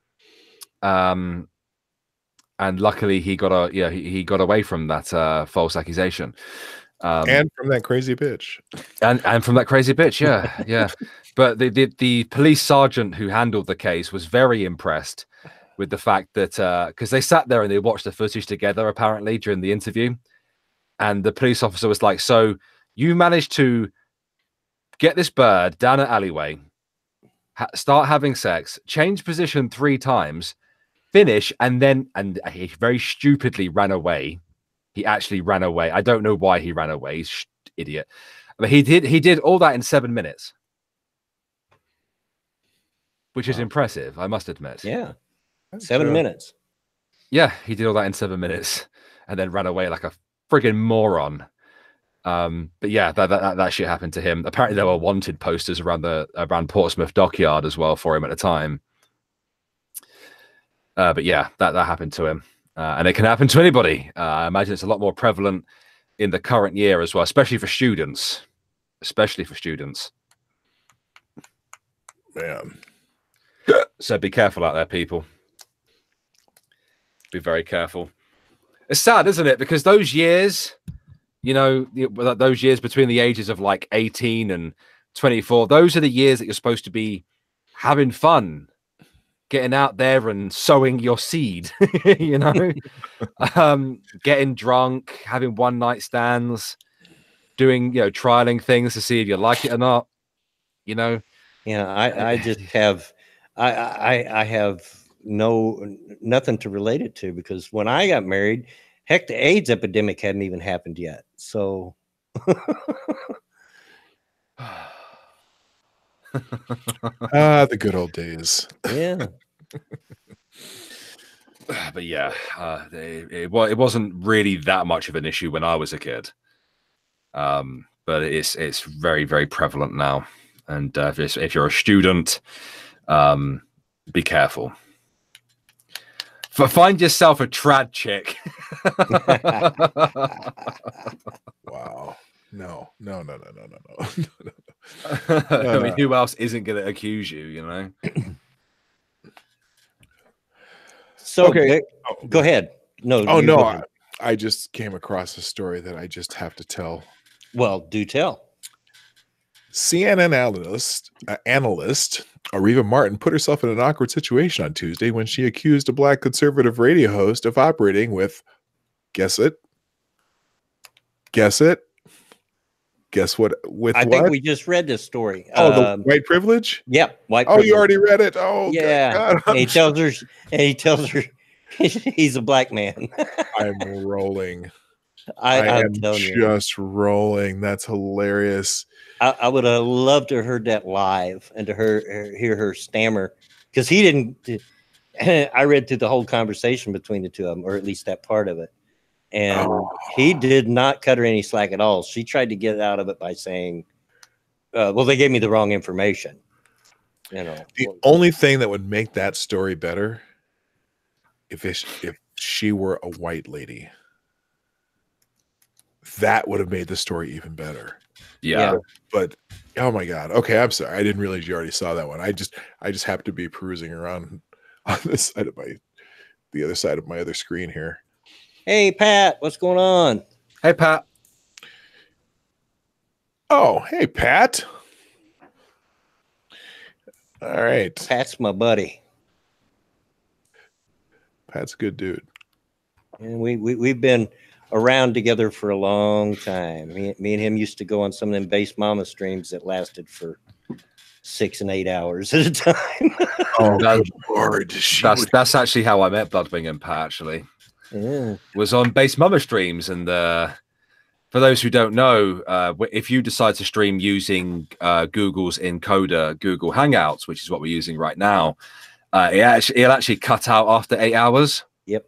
And luckily he got away from that false accusation.
And from that crazy bitch.
And from that crazy bitch, yeah. But the police sergeant who handled the case was very impressed with the fact that, because they sat there and they watched the footage together, apparently, during the interview. And the police officer was like, "So you managed to get this bird down an alleyway, start having sex, change position 3 times, finish, and he very stupidly ran away." He actually ran away. I don't know why he ran away. He's idiot. But he did all that in 7 minutes, which is impressive, I must admit.
Yeah, 7 minutes.
Yeah, he did all that in 7 minutes, and then ran away like a friggin' moron. But yeah, that shit happened to him. Apparently, there were wanted posters around Portsmouth Dockyard as well for him at the time. But yeah, that happened to him, and it can happen to anybody. I imagine it's a lot more prevalent in the current year as well, especially for students.
Man.
So be careful out there, people. Be very careful. It's sad, isn't it? Because those years, you know, those years between the ages of like 18 and 24, those are the years that you're supposed to be having fun, getting out there and sowing your seed, you know, getting drunk, having one night stands, doing, you know, trialing things to see if you like it or not, you know.
Yeah, I just have, I have nothing to relate it to, because when I got married, heck, the AIDS epidemic hadn't even happened yet. So
The good old days.
yeah.
But yeah, it wasn't really that much of an issue when I was a kid. But it's very, very prevalent now. And if you're a student, be careful. Find yourself a trad chick.
Wow. No.
I mean, who else isn't going to accuse you, you know?
So
okay.
Go ahead. No.
Oh, no. I just came across a story that I just have to tell.
Well, do tell.
CNN analyst Arriva Martin put herself in an awkward situation on Tuesday when she accused a black conservative radio host of operating with, guess it? Guess what? With
I think we just read this story.
Oh, the white privilege?
Yep. White
privilege. You already read it? Oh,
yeah. And he tells her he's a black man.
I'm rolling.
I'm
just rolling. That's hilarious.
I would have loved to have heard that live and to hear her stammer, because he didn't. I read through the whole conversation between the two of them, or at least that part of it, and he did not cut her any slack at all. She tried to get out of it by saying, "Well, they gave me the wrong information." You know,
the only thing that would make that story better if she were a white lady. That would have made the story even better.
Yeah.
But oh my God. Okay, I'm sorry. I didn't realize you already saw that one. I just happened to be perusing around on this side of the other side of my other screen here.
Hey Pat, what's going on?
Hey Pat.
Oh, hey Pat. All right.
Pat's my buddy.
Pat's a good dude.
And we've been around together for a long time. Me and him used to go on some of them Base Mama streams that lasted for 6 and 8 hours at a time.
Oh, good Lord.
That's actually how I met Bloodwing and Pat, actually.
Yeah.
Was on Base Mama streams. And for those who don't know, if you decide to stream using Google's encoder, Google Hangouts, which is what we're using right now, it'll actually cut out after 8 hours.
Yep.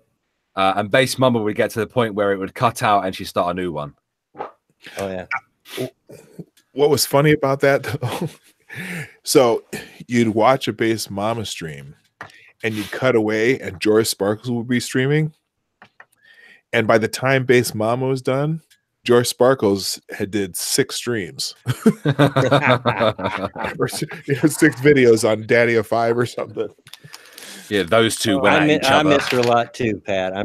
And Base Mama would get to the point where it would cut out and she'd start a new one.
Oh, yeah.
What was funny about that, though? So you'd watch a Base Mama stream and you'd cut away and George Sparkles would be streaming. And by the time Base Mama was done, George Sparkles did 6 streams. Or 6 videos on Daddy of 5 or something.
Yeah, those two went at each other.
I miss her a lot too, Pat. I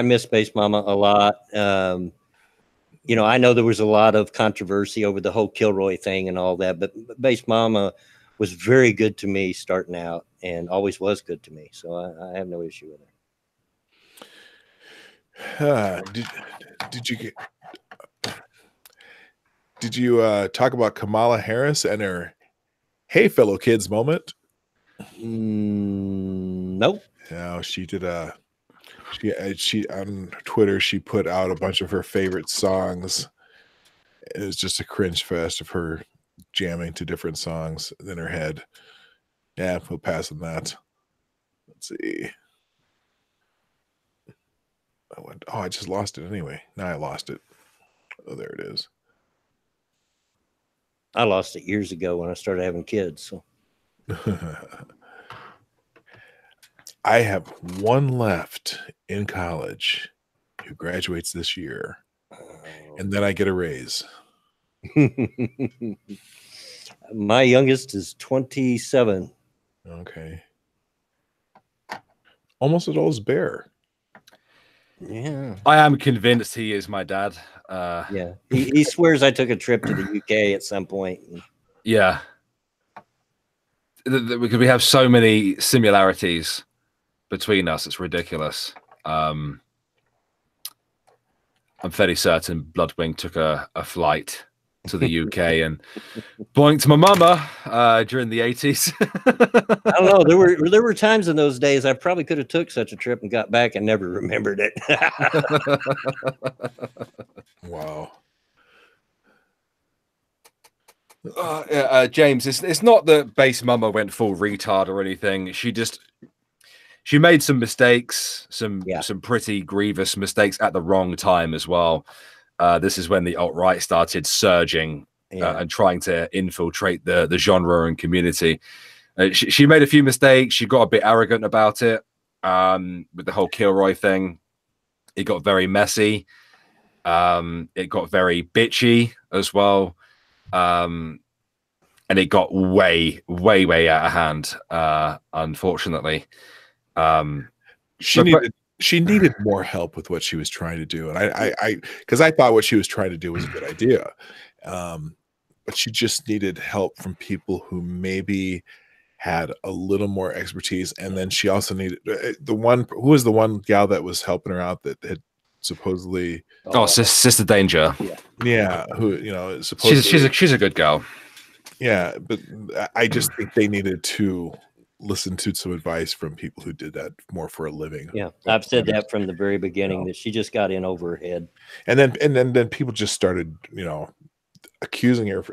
miss Base Mama a lot. You know, I know there was a lot of controversy over the whole Kilroy thing and all that, but Base Mama was very good to me starting out and always was good to me. So I have no issue with her.
Did you talk about Kamala Harris and her "Hey fellow kids" moment?
Nope.
No, she did she on Twitter she put out a bunch of her favorite songs. It was just a cringe fest of her jamming to different songs in her head. Yeah, we'll pass on that. Let's see. I went, oh, I just lost it anyway. Now I lost it. Oh, there it is.
I lost it years ago when I started having kids. So
I have one left in college who graduates this year, and then I get a raise.
My youngest is 27.
Okay. Almost as old as Bear.
Yeah.
I am convinced he is my dad.
Yeah. He swears I took a trip to the UK at some point.
Yeah. Because we have so many similarities between us. It's ridiculous. I'm fairly certain Bloodwing took a flight to the UK and boinked my mama during the 80s.
I don't know. There were times in those days I probably could have took such a trip and got back and never remembered it.
Wow.
James, it's not that base mama went full retard or anything. She made some mistakes, some pretty grievous mistakes at the wrong time as well. This is when the alt-right started surging and trying to infiltrate the genre and community. She made a few mistakes. She got a bit arrogant about it with the whole Kilroy thing. It got very messy. It got very bitchy as well. And it got way out of hand, unfortunately.
She needed more help with what she was trying to do, and I because I thought what she was trying to do was a good idea, but she just needed help from people who maybe had a little more expertise. And then she also needed who was the one gal that was helping her out that had supposedly
Sister Danger.
Yeah, who supposedly
she's a good girl.
Yeah, but I just think they needed to listen to some advice from people who did that more for a living.
Yeah, I've said that from the very beginning, that she just got in over her head.
And then people just started, accusing her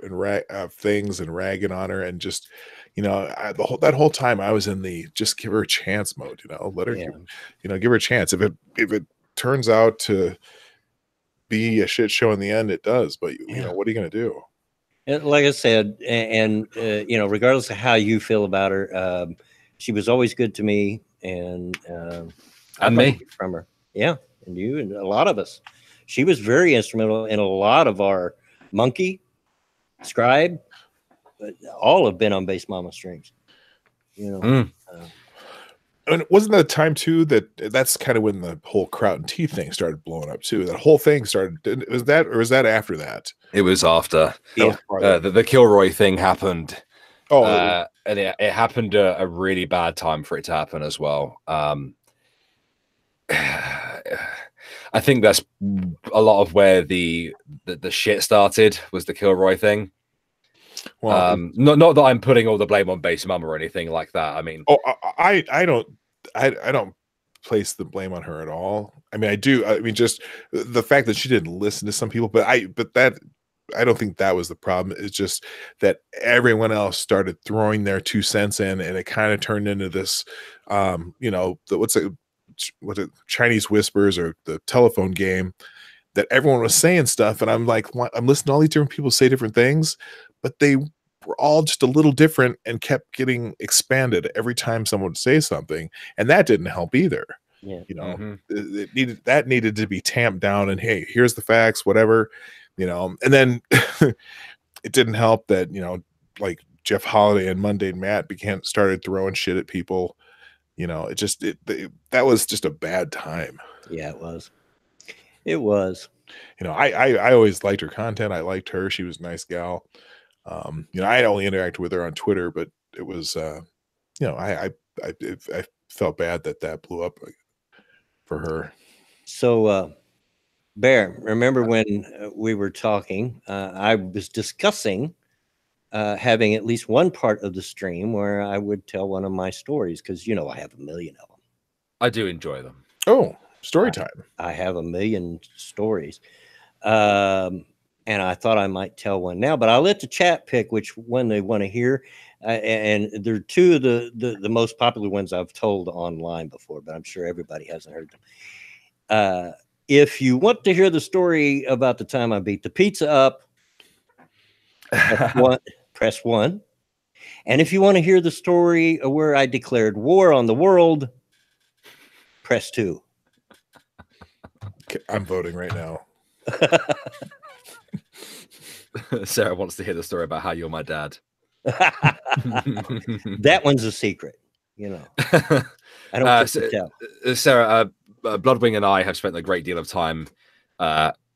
of things and ragging on her, and just, that whole time I was in the just give her a chance mode. Let her, give her a chance. If it turns out to be a shit show in the end, it does. But what are you going to do?
Like I said, and regardless of how you feel about her, she was always good to me, and
me
from her. Yeah, and you and a lot of us. She was very instrumental in a lot of our Monkey, Scribe, all have been on Base Mama streams.
And wasn't that a time too that's kind of when the whole Kraut and Tea thing started blowing up too? That whole thing started. Was that after that?
It was after.
Yeah,
the Kilroy thing happened.
Oh,
and it happened a really bad time for it to happen as well. I think that's a lot of where the shit started, was the Kilroy thing. Well, not that I'm putting all the blame on Base Mama or anything like that. I mean,
I don't place the blame on her at all. I mean, I do. I mean, just the fact that she didn't listen to some people, but I don't think that was the problem. It's just that everyone else started throwing their 2 cents in, and it kind of turned into this, what's it, Chinese whispers, or the telephone game, that everyone was saying stuff. And I'm like, I'm listening to all these different people say different things, but they were all just a little different and kept getting expanded every time someone would say something. And that didn't help either.
Yeah.
It needed to be tamped down, and hey, here's the facts, whatever, and then it didn't help that, like Jeff Holiday and Mundane Matt started throwing shit at people. That was just a bad time.
Yeah, it was.
I always liked her content. I liked her. She was a nice gal. I only interacted with her on Twitter, but it was, I felt bad that blew up for her.
So, Bear, remember when we were talking, I was discussing having at least one part of the stream where I would tell one of my stories, because I have a million of them.
I do enjoy them.
Oh, story time.
I have a million stories. And I thought I might tell one now, but I'll let the chat pick which one they want to hear. And they're two of the most popular ones I've told online before, but I'm sure everybody hasn't heard them. If you want to hear the story about the time I beat the pizza up, press one. And if you want to hear the story of where I declared war on the world, press 2.
Okay, I'm voting right now.
Sarah wants to hear the story about how you're my dad.
That one's a secret, you know. I don't get to tell.
Sarah, Bloodwing and I have spent a great deal of time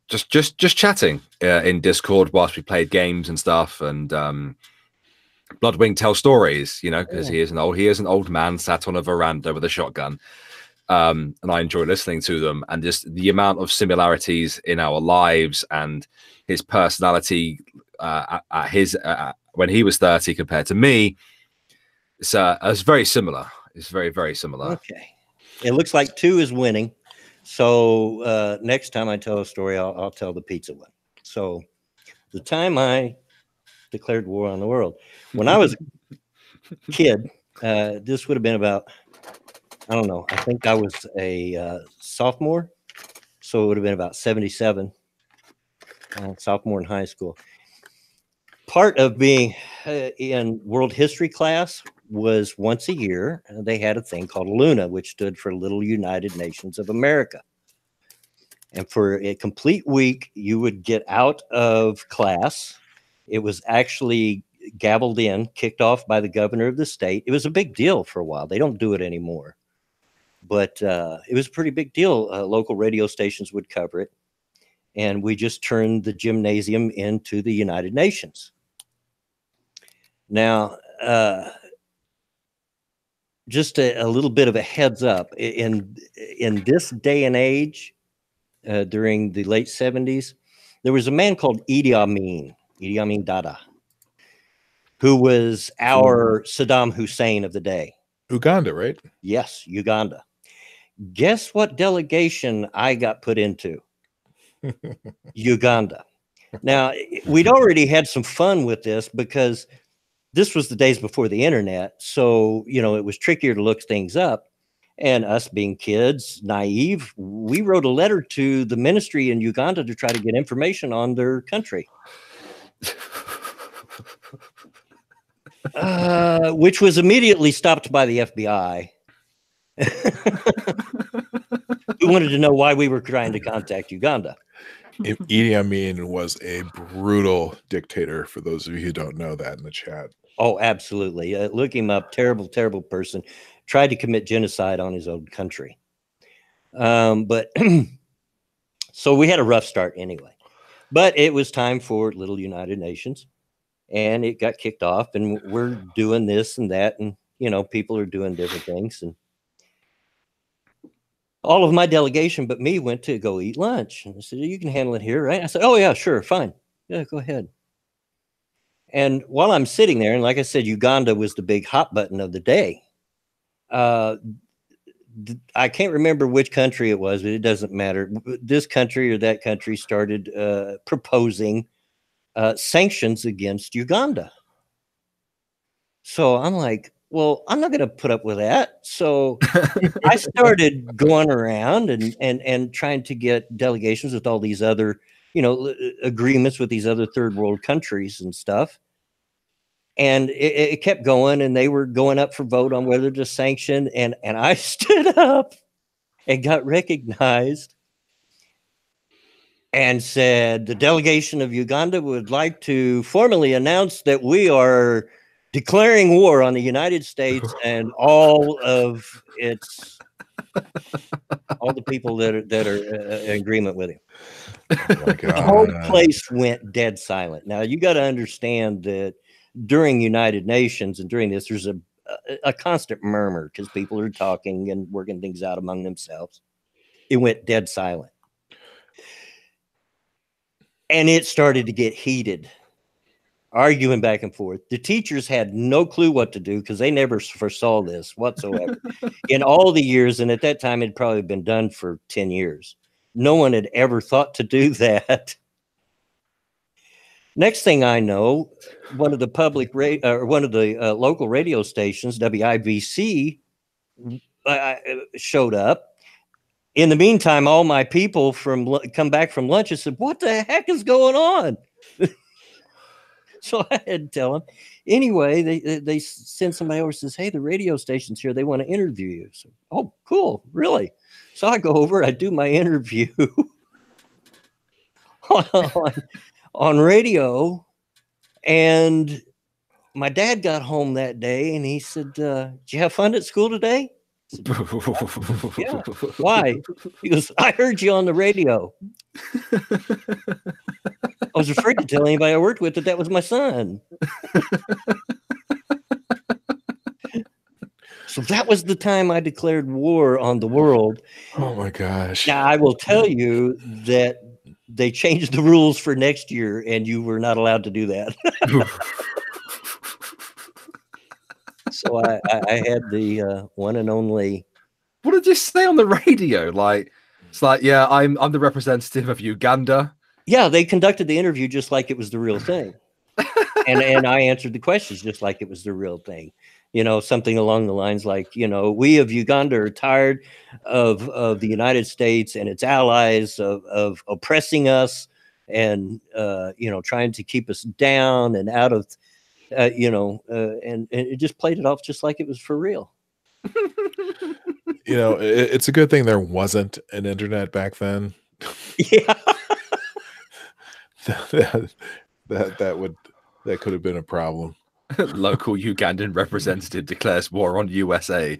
just chatting in Discord whilst we played games and stuff. And Bloodwing tells stories, you know, because he is an old man sat on a veranda with a shotgun. And I enjoy listening to them, and just the amount of similarities in our lives and his personality when he was 30 compared to me, it's very similar. It's very, very similar.
Okay. It looks like 2 is winning. So next time I tell a story, I'll tell the pizza one. So the time I declared war on the world, when I was a kid, this would have been about, I don't know, I think I was a sophomore. So it would have been about 77, sophomore in high school. Part of being in world history class was once a year, they had a thing called LUNA, which stood for Little United Nations of America. And for a complete week, you would get out of class. It was actually gavelled in, kicked off by the governor of the state. It was a big deal for a while. They don't do it anymore. But it was a pretty big deal. Local radio stations would cover it. And we just turned the gymnasium into the United Nations. Now, just a little bit of a heads up. In this day and age, during the late 70s, there was a man called Idi Amin Dada, who was our Saddam Hussein of the day.
Uganda, right?
Yes, Uganda. Guess what delegation I got put into? Uganda. Now, we'd already had some fun with this because this was the days before the internet. So, you know, it was trickier to look things up. And us being kids, naive, we wrote a letter to the ministry in Uganda to try to get information on their country. Which was immediately stopped by the FBI. We wanted to know why we were trying to contact Uganda.
Idi Amin was a brutal dictator, for those of you who don't know that in the chat.
Oh, absolutely. Look him up. Terrible, terrible person. Tried to commit genocide on his own country. But so we had a rough start anyway. But it was time for Little United Nations. And it got kicked off. And we're doing this and that. And, you know, people are doing different things. And all of my delegation but me went to go eat lunch. And I said, you can handle it here, right? I said, oh, yeah, sure, fine. Yeah, go ahead. And while I'm sitting there, and like I said, Uganda was the big hot button of the day. I can't remember which country it was, but it doesn't matter. This country or that country started proposing sanctions against Uganda. So I'm like, well, I'm not going to put up with that. So I started going around and trying to get delegations with all these other, you know, agreements with these other third world countries and stuff. And it kept going, and they were going up for vote on whether to sanction. And I stood up and got recognized and said, the delegation of Uganda would like to formally announce that we are declaring war on the United States and all of its, all the people that are in agreement with him.
Oh my God.
The whole place went dead silent. Now, you got to understand that during United Nations and during this, there's a constant murmur because people are talking and working things out among themselves. It went dead silent. And it started to get heated, arguing back and forth. The teachers had no clue what to do because they never foresaw this whatsoever. In all the years, and at that time, it had probably been done for 10 years. No one had ever thought to do that. Next thing I know, one of the local radio stations, WIVC, showed up In the meantime, all my people come back from lunch and said, "What the heck is going on?" So I had to tell them. Anyway, they send somebody over and says, "Hey, the radio station's here. They want to interview you." So, oh, cool, really? So I go over, I do my interview on radio, and my dad got home that day, and he said, "Did you have fun at school today?" Said, yeah. Why? He goes, "I heard you on the radio." I was afraid to tell anybody I worked with that was my son. So that was the time I declared war on the world.
Oh my gosh.
Now, I will tell you that they changed the rules for next year, and you were not allowed to do that. So I had the one and only.
What did you say on the radio? Like, it's like, yeah, I'm the representative of Uganda.
Yeah, they conducted the interview just like it was the real thing. and I answered the questions just like it was the real thing. You know, something along the lines like, you know, we of Uganda are tired of the United States and its allies of oppressing us and, you know, trying to keep us down and out of, you know, and it just played it off just like it was for real.
You know, it's a good thing there wasn't an internet back then.
Yeah.
that could have been a problem.
Local Ugandan representative declares war on USA.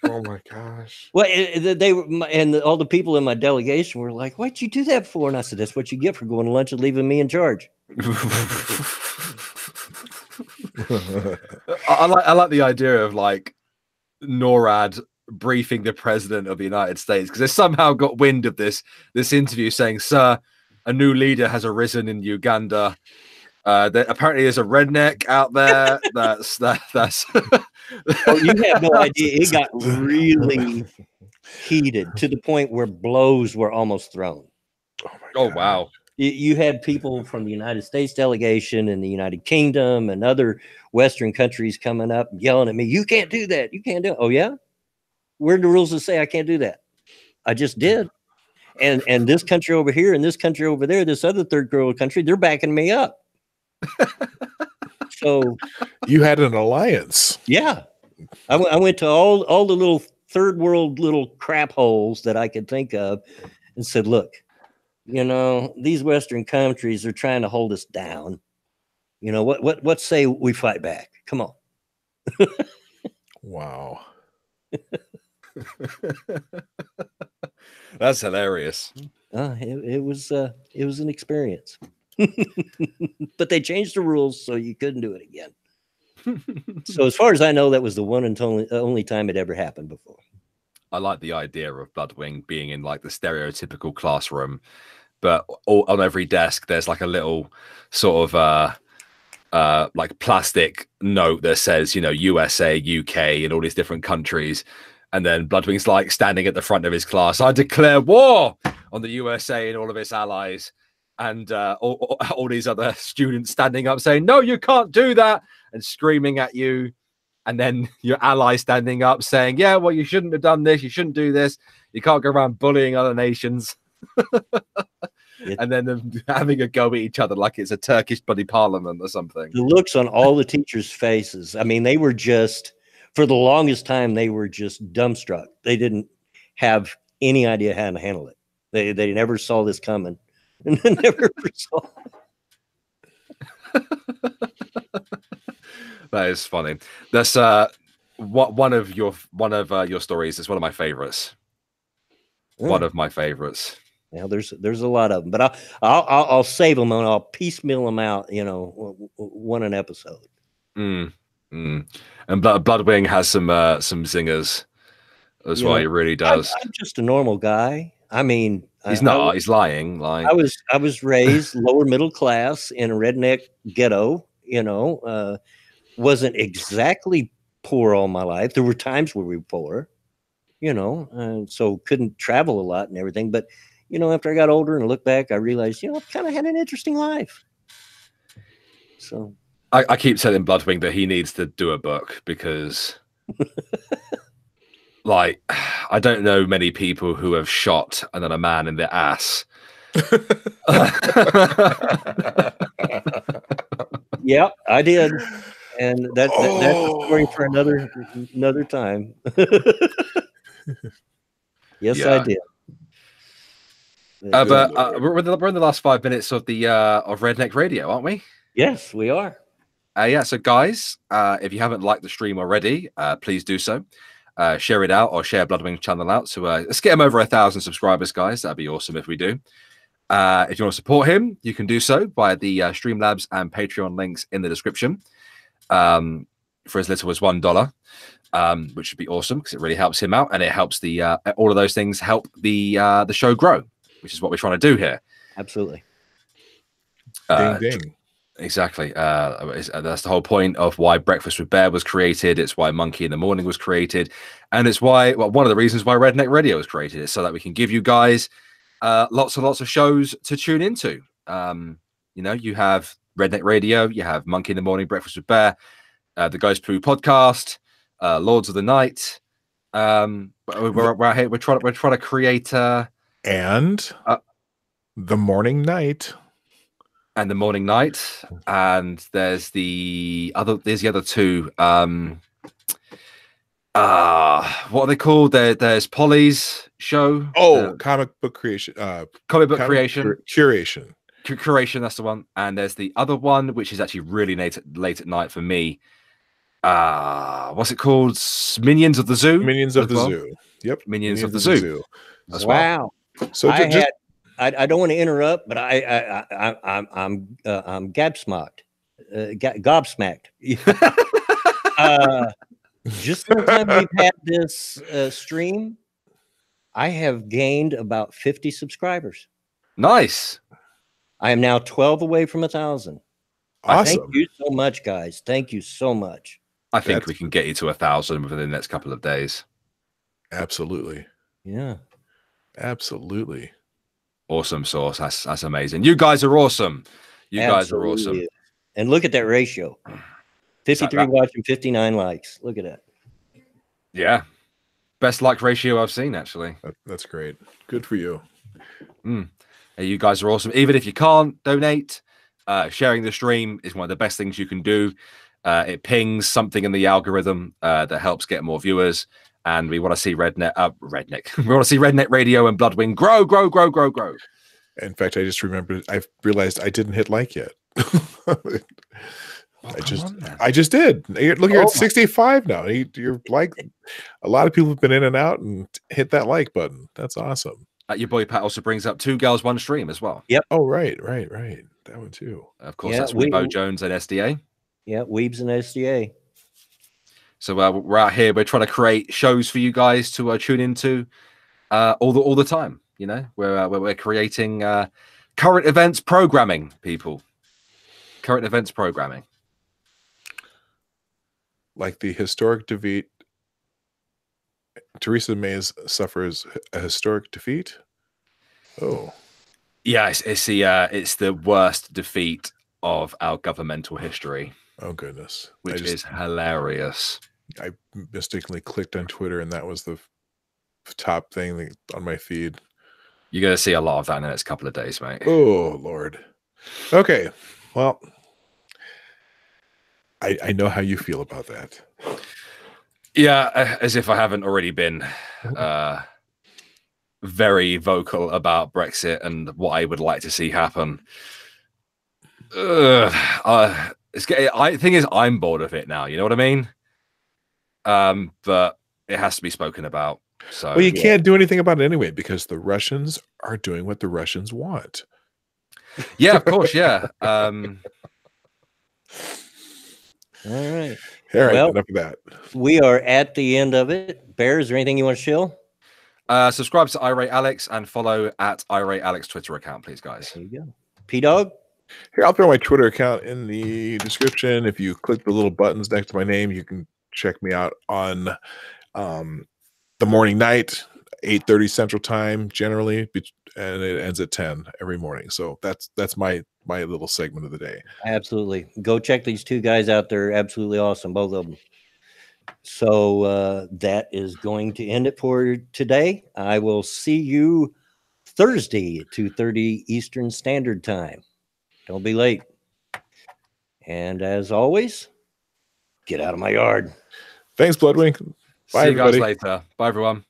Oh my gosh.
Well, they were, and all the people in my delegation were like, "Why'd you do that for?" And I said, "That's what you get for going to lunch and leaving me in charge."
I like the idea of like NORAD briefing the president of the United States because they somehow got wind of this interview saying, "Sir, a new leader has arisen in Uganda. That apparently there's a redneck out there." That's.
Oh, you have no idea. It got really heated to the point where blows were almost thrown.
Oh wow.
You had people from the United States delegation and the United Kingdom and other Western countries coming up and yelling at me, "You can't do that. You can't do it." Oh, yeah? Where are the rules that say I can't do that? I just did. And this country over here and this country over there, this other third world country, they're backing me up. So
you had an alliance.
Yeah. I went to all the little third world little crap holes that I could think of and said, "Look, you know, these Western countries are trying to hold us down. You know, what say we fight back? Come on."
Wow.
That's hilarious.
It was an experience. But they changed the rules so you couldn't do it again. So as far as I know, that was the one and only time it ever happened before.
I like the idea of Bloodwing being in like the stereotypical classroom, but on every desk there's like a little sort of like plastic note that says, you know, USA, UK, and all these different countries. And then Bloodwing's like standing at the front of his class, "I declare war on the USA and all of its allies." And all these other students standing up saying, "No, you can't do that," and screaming at you. And then your ally standing up saying, "Yeah, well, you shouldn't have done this. You shouldn't do this. You can't go around bullying other nations." And then them having a go at each other like it's a Turkish bloody parliament or something.
The looks on all the teachers' faces. I mean, they were just, for the longest time, they were just dumbstruck. They didn't have any idea how to handle it. They never saw this coming. And never saw it.
That is funny. That's one of your stories is one of my favorites. One of my favorites.
Yeah, there's a lot of them, but I'll save them and I'll piecemeal them out, you know, one an episode.
And Bloodwing has some zingers as well. He really does.
I'm just a normal guy. I mean,
he's not. He's lying. Like
I was raised lower middle class in a redneck ghetto. You know, wasn't exactly poor all my life. There were times where we were poor. You know, so couldn't travel a lot and everything. But you know, after I got older and looked back, I realized, you know, I've kind of had an interesting life. So
I keep telling Bloodwing that he needs to do a book because Like, I don't know many people who have shot another man in the ass.
Yep, I did. And that's a story for another time. Yes,
Yeah.
I did.
But we're in the last 5 minutes of the of Redneck Radio, aren't we?
Yes, we are.
Yeah. So, guys, if you haven't liked the stream already, please do so. Share it out or share Bloodwing's channel out. So let's get him over 1,000 subscribers, guys. That'd be awesome if we do. If you want to support him, you can do so via the Streamlabs and Patreon links in the description. For as little as $1, which would be awesome because it really helps him out, and it helps the all of those things help the show grow, which is what we're trying to do here.
Absolutely.
Ding ding.
Exactly. That's the whole point of why Breakfast with Bear was created. It's why Monkey in the Morning was created, and it's why one of the reasons why Redneck Radio was created is so that we can give you guys lots and lots of shows to tune into. You have Redneck Radio, you have Monkey in the Morning, Breakfast with Bear, the Ghost Poo podcast, Lords of the Night. We're out here. We're trying to create
and the Morning Night.
And the Morning Night, and there's the other two. What are they called? There's Polly's show.
Comic book creation.
Curation. That's the one. And there's the other one, which is actually really late at night for me. What's it called? Minions of the Zoo.
Minions of the Zoo. Yep.
Minions of the Zoo.
Wow.
So
I don't want to interrupt, but I'm gobsmacked. Just the time we've had this stream, I have gained about 50 subscribers.
Nice.
I am now 12 away from 1,000.
Awesome.
Thank you so much, guys. Thank you so much.
I think we can get you to 1,000 within the next couple of days.
Absolutely.
Yeah.
Absolutely.
Awesome sauce. That's amazing. You guys are awesome. You guys are awesome.
And look at that ratio. 53 watching, 59 likes. Look at that.
Yeah. Best like ratio I've seen, actually.
That's great. Good for you.
Hey, you guys are awesome. Even if you can't donate, sharing the stream is one of the best things you can do. It pings something in the algorithm that helps get more viewers. And we want to see Redneck. We want to see Redneck Radio and Bloodwing grow.
In fact, I just remembered. I realized I didn't hit like yet. I just did. Look, you're at 65 now. You're like, a lot of people have been in and out and hit that like button. That's awesome.
Your boy Pat also brings up 2 Girls, 1 Stream as well.
Yep.
Oh, right. That one too.
Of course, that's with Bo Jones and SDA.
Yeah, Weebs and SDA.
So we're out here. We're trying to create shows for you guys to tune into all the time. You know, we're creating current events programming, people. Current events programming.
Like the historic defeat. Theresa May suffers a historic defeat. Oh,
yeah, it's the worst defeat of our governmental history.
Oh goodness,
which is hilarious.
I mistakenly clicked on Twitter, and that was the top thing on my feed.
You're going to see a lot of that in the next couple of days, mate.
Oh, Lord. Okay. Well, I know how you feel about that.
Yeah, as if I haven't already been very vocal about Brexit and what I would like to see happen. The thing is, I'm bored of it now. You know what I mean? But it has to be spoken about. So,
well, you can't do anything about it anyway because the Russians are doing what the Russians want.
Yeah, of course. Yeah.
All right.
Well, enough of that.
We are at the end of it. Bear, is there anything you want to shill?
Subscribe to Irate Alex and follow at Irate Alex Twitter account, please, guys.
There you go. P-Dog?
Here, I'll throw my Twitter account in the description. If you click the little buttons next to my name, you can check me out on the morning night, 8:30 Central Time, generally, and it ends at 10 every morning. So that's my little segment of the day.
Absolutely. Go check these two guys out. They're absolutely awesome, both of them. So that is going to end it for today. I will see you Thursday at 2:30 Eastern Standard Time. Don't be late. And as always, get out of my yard.
Thanks, Bloodwink. Bye,
See you guys
everybody.
later. Bye, everyone.